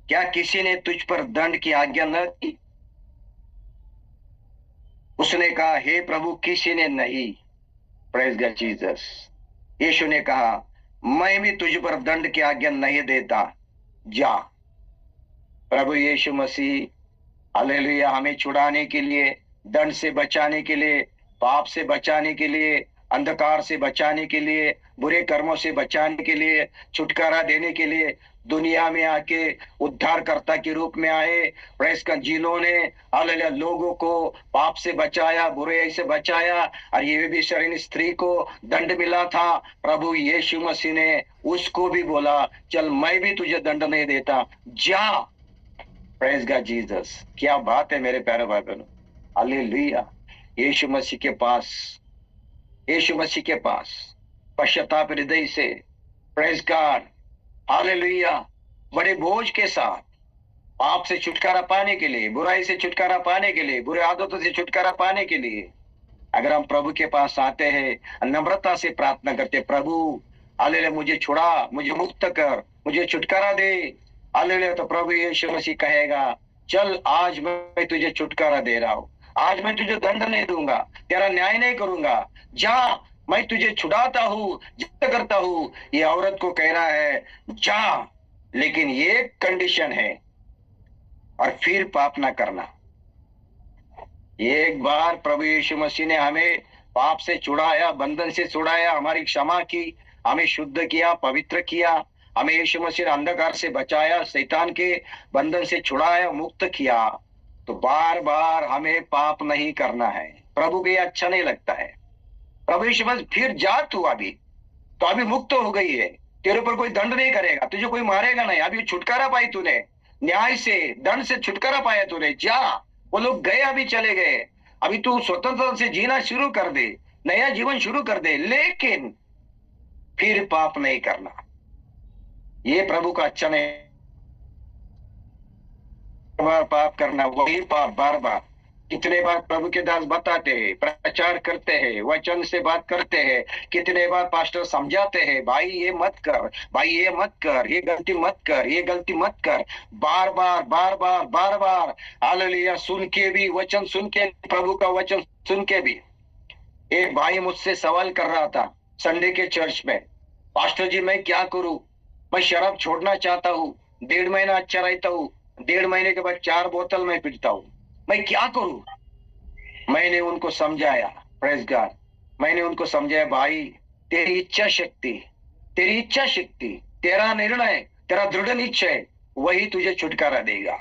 क्या किसी ने तुझ पर दंड की आज्ञा न दी? उसने कहा, हे प्रभु किसी ने नहीं। Praise God Jesus. यीशु ने कहा, मैं भी तुझ पर दंड की आज्ञा नहीं देता, जा। प्रभु यीशु मसीह, हालेलुया, हमें छुड़ाने के लिए, दंड से बचाने के लिए, पाप से बचाने के लिए, अंधकार से बचाने के लिए, बुरे कर्मों से बचाने के लिए, छुटकारा देने के लिए दुनिया में आके उद्धारकर्ता के रूप में आए। प्रेस का जिन्होंने हालेलुया लोगों को पाप से बचाया, बुराई से बचाया, और ये भी शरीर स्त्री को दंड मिला था, प्रभु यीशु मसीह ने उसको भी बोला, चल मैं भी तुझे दंड नहीं देता, जा। Praise God Jesus. क्या बात है मेरे प्यारे भाई बहनों। हालेलुया। यीशु मसीह के पास, यीशु मसीह के पास पश्चाताप हृदय से, प्रेज गॉड, हालेलुया, बड़े बोझ के साथ पाप से छुटकारा पाने के लिए, बुराई से छुटकारा पाने के लिए, बुरे आदतों से छुटकारा पाने के लिए अगर हम प्रभु के पास आते हैं, नम्रता से प्रार्थना करते, प्रभु हालेलुया मुझे छुड़ा, मुझे मुक्त कर, मुझे छुटकारा दे, हालेलुया, तो प्रभु यीशु मसीह कहेगा, चल आज मैं तुझे छुटकारा दे रहा हूं, आज मैं तुझे दंड नहीं दूंगा, तेरा न्याय नहीं करूंगा, जा, मैं तुझे छुड़ाता हूँ, जिद करता हूँ। ये औरत को कह रहा है जा, लेकिन ये कंडीशन है, और फिर पाप ना करना। एक बार प्रभु यीशु मसीह ने हमें पाप से छुड़ाया, बंधन से छुड़ाया, हमारी क्षमा की, हमें शुद्ध किया, पवित्र किया, हमें यीशु मसीह ने अंधकार से बचाया, शैतान के बंधन से छुड़ाया, मुक्त किया, तो बार बार हमें पाप नहीं करना है। प्रभु को ये अच्छा नहीं लगता है। प्रभु यीशु मसीह फिर जा तू अभी, तो अभी मुक्त हो गई है, तेरे ऊपर कोई दंड नहीं करेगा, तुझे कोई मारेगा नहीं, अभी छुटकारा पाई तूने, न्याय से दंड से छुटकारा पाया तूने, जा। वो लोग गए, अभी चले गए, अभी तू स्वतंत्रता से जीना शुरू कर दे, नया जीवन शुरू कर दे, लेकिन फिर पाप नहीं करना। ये प्रभु का अच्छा नहीं। बार पाप करना, वही पाप बार बार। कितने बार प्रभु के दास बताते हैं, प्रचार करते हैं, वचन से बात करते हैं, कितने बार पास्टर समझाते हैं, भाई ये मत कर, भाई ये मत कर, ये गलती मत कर, ये गलती मत कर, बार बार बार बार बार बार। हालेलुया। सुन के भी, वचन सुन के, प्रभु का वचन सुन के भी। एक भाई मुझसे सवाल कर रहा था संडे के चर्च में, पास्टर जी मैं क्या करूं, मैं शराब छोड़ना चाहता हूँ, 1.5 महीना अच्छा रहता हूँ, 1.5 महीने के बाद 4 बोतल में पीता हूँ, मैं क्या करूं। मैंने उनको समझाया, प्रेज गॉड, मैंने उनको समझाया, भाई तेरी इच्छा शक्ति, तेरी इच्छा शक्ति, तेरा निर्णय, तेरा दृढ़ निश्चय वही तुझे छुटकारा देगा।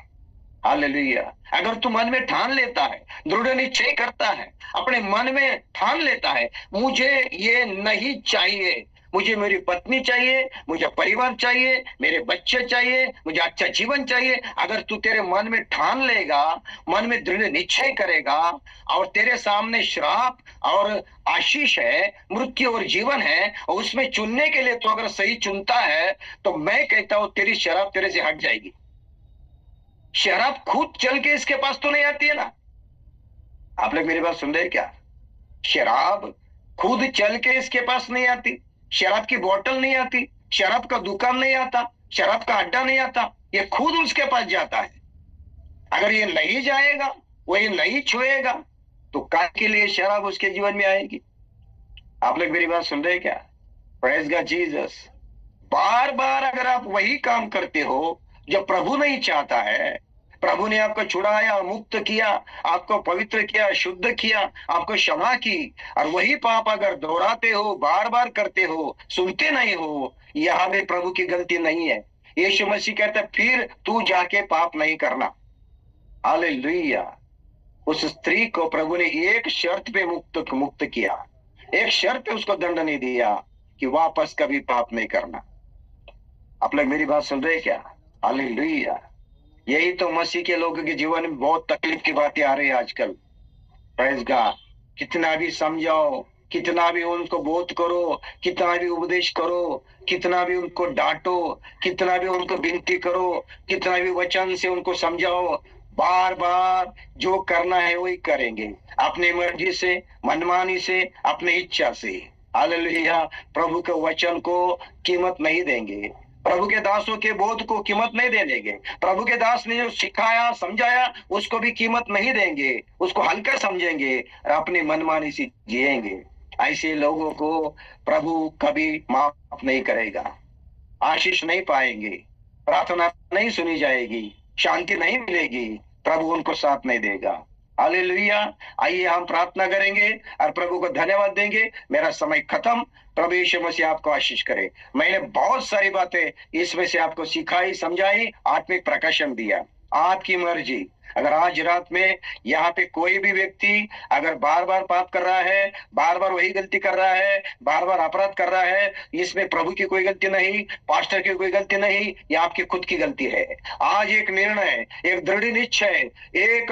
हालेलुया। अगर तू मन में ठान लेता है, दृढ़ निश्चय करता है, अपने मन में ठान लेता है, मुझे ये नहीं चाहिए, मुझे मेरी पत्नी चाहिए, मुझे परिवार चाहिए, मेरे बच्चे चाहिए, मुझे अच्छा जीवन चाहिए। अगर तू तेरे मन में ठान लेगा, मन में दृढ़ निश्चय करेगा, और तेरे सामने श्राप और आशीष है, मृत्यु और जीवन है, और उसमें चुनने के लिए तो अगर सही चुनता है, तो मैं कहता हूं तेरी शराब तेरे से हट जाएगी। शराब खुद चल के इसके पास तो नहीं आती है ना। आप लोग मेरी बात सुन रहे हैं क्या? शराब खुद चल के इसके पास नहीं आती, शराब की बोतल नहीं आती, शराब का दुकान नहीं आता, शराब का अड्डा नहीं आता, ये खुद उसके पास जाता है। अगर ये नहीं जाएगा, वो ये नहीं छुएगा, तो काय के लिए शराब उसके जीवन में आएगी? आप लोग मेरी बात सुन रहे हैं क्या? Praise God Jesus. बार बार अगर आप वही काम करते हो जो प्रभु नहीं चाहता है, प्रभु ने आपको छुड़ाया, मुक्त किया, आपको पवित्र किया, शुद्ध किया, आपको क्षमा की, और वही पाप अगर दोहराते हो, बार बार करते हो, सुनते नहीं हो, यहाँ में प्रभु की गलती नहीं है। यीशु मसीह कहता है फिर तू जाके पाप नहीं करना। हालेलुया। उस स्त्री को प्रभु ने एक शर्त पे मुक्त किया, एक शर्त पे उसको दंड नहीं दिया कि वापस कभी पाप नहीं करना। आप लोग मेरी बात सुन रहे क्या? हालेलुया। यही तो मसीह के लोगों के जीवन में बहुत तकलीफ की बातें आ रही है आजकल। Praise God. कितना भी समझाओ, कितना भी उनको बोध करो, कितना भी उपदेश करो, कितना भी उनको डांटो, कितना भी उनको विनती करो, कितना भी वचन से उनको समझाओ, बार बार जो करना है वही करेंगे, अपनी मर्जी से, मनमानी से, अपनी इच्छा से। हालेलुया। प्रभु के वचन को कीमत नहीं देंगे, प्रभु के दासों के बोध को कीमत नहीं देंगे, प्रभु के दास ने जो सिखाया समझाया उसको भी कीमत नहीं देंगे, उसको हल्का समझेंगे और अपनी मनमानी से जिएंगे। ऐसे लोगों को प्रभु कभी माफ नहीं करेगा, आशीष नहीं पाएंगे, प्रार्थना नहीं सुनी जाएगी, शांति नहीं मिलेगी, प्रभु उनको साथ नहीं देगा। हालेलुया। आइए हम प्रार्थना करेंगे और प्रभु को धन्यवाद देंगे। मेरा समय खत्म। प्रभु यीशु मसीह आपको आशीष करे। मैंने बहुत सारी बातें इसमें से आपको सिखाई, समझाई, आत्मिक प्रकाशन दिया। आपकी मर्जी। अगर आज रात में यहाँ पे कोई भी व्यक्ति अगर बार बार पाप कर रहा है, बार बार वही गलती कर रहा है, बार बार अपराध कर रहा है, इसमें प्रभु की कोई गलती नहीं, पास्टर की कोई गलती नहीं, ये आपकी खुद की गलती है। आज एक निर्णय, एक दृढ़ निश्चय, एक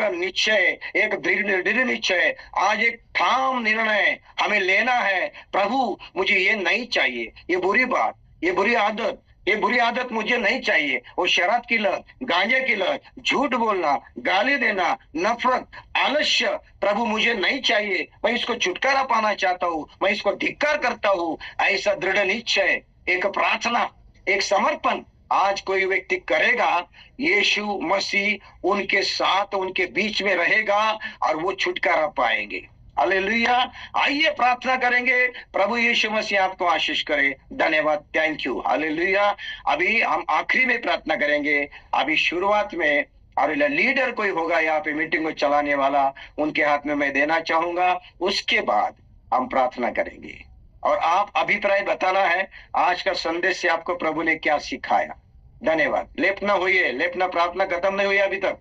दृढ़ निश्चय, आज एक ठाम निर्णय हमें लेना है। प्रभु मुझे ये नहीं चाहिए, ये बुरी बात, ये बुरी आदत, ये बुरी आदत मुझे नहीं चाहिए। वो शराब की लत, गांजे की लत, झूठ बोलना, गाली देना, नफरत, आलस्य, प्रभु मुझे नहीं चाहिए, मैं इसको छुटकारा पाना चाहता हूँ, मैं इसको धिक्कार करता हूँ। ऐसा दृढ़ निश्चय, एक प्रार्थना, एक समर्पण आज कोई व्यक्ति करेगा, यीशु मसीह उनके साथ, उनके बीच में रहेगा और वो छुटकारा पाएंगे। हालेलुया। आइए प्रार्थना करेंगे। प्रभु यीशु मसीह आपको आशीष करे। धन्यवाद, थैंक यू। हालेलुया। अभी हम आखिरी में प्रार्थना करेंगे। अभी शुरुआत में और लीडर कोई होगा यहाँ पे मीटिंग को चलाने वाला, उनके हाथ में मैं देना चाहूंगा। उसके बाद हम प्रार्थना करेंगे और आप अभिप्राय बताना है आज का संदेश से आपको प्रभु ने क्या सिखाया। धन्यवाद। लेपना हुई, लेपना प्रार्थना खत्म नहीं हुई अभी तक,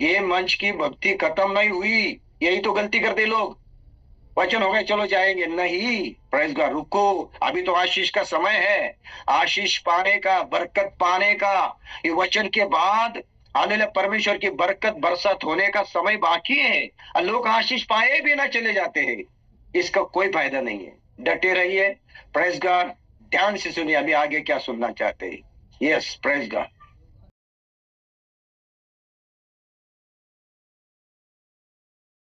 ये मंच की भक्ति खत्म नहीं हुई, यही तो गलती करते लोग। वचन हो गए चलो जाएंगे, नहीं, प्रेज गॉड, रुको, अभी तो आशीष का समय है, आशीष पाने का, बरकत पाने का। ये वचन के बाद हालेलुया परमेश्वर की बरकत बरसात होने का समय बाकी है, और लोग आशीष पाए भी ना चले जाते हैं, इसका कोई फायदा नहीं है। डटे रहिए, प्रेज गॉड। ध्यान से सुनिए, अभी आगे क्या सुनना चाहते हैं। Yes, praise God.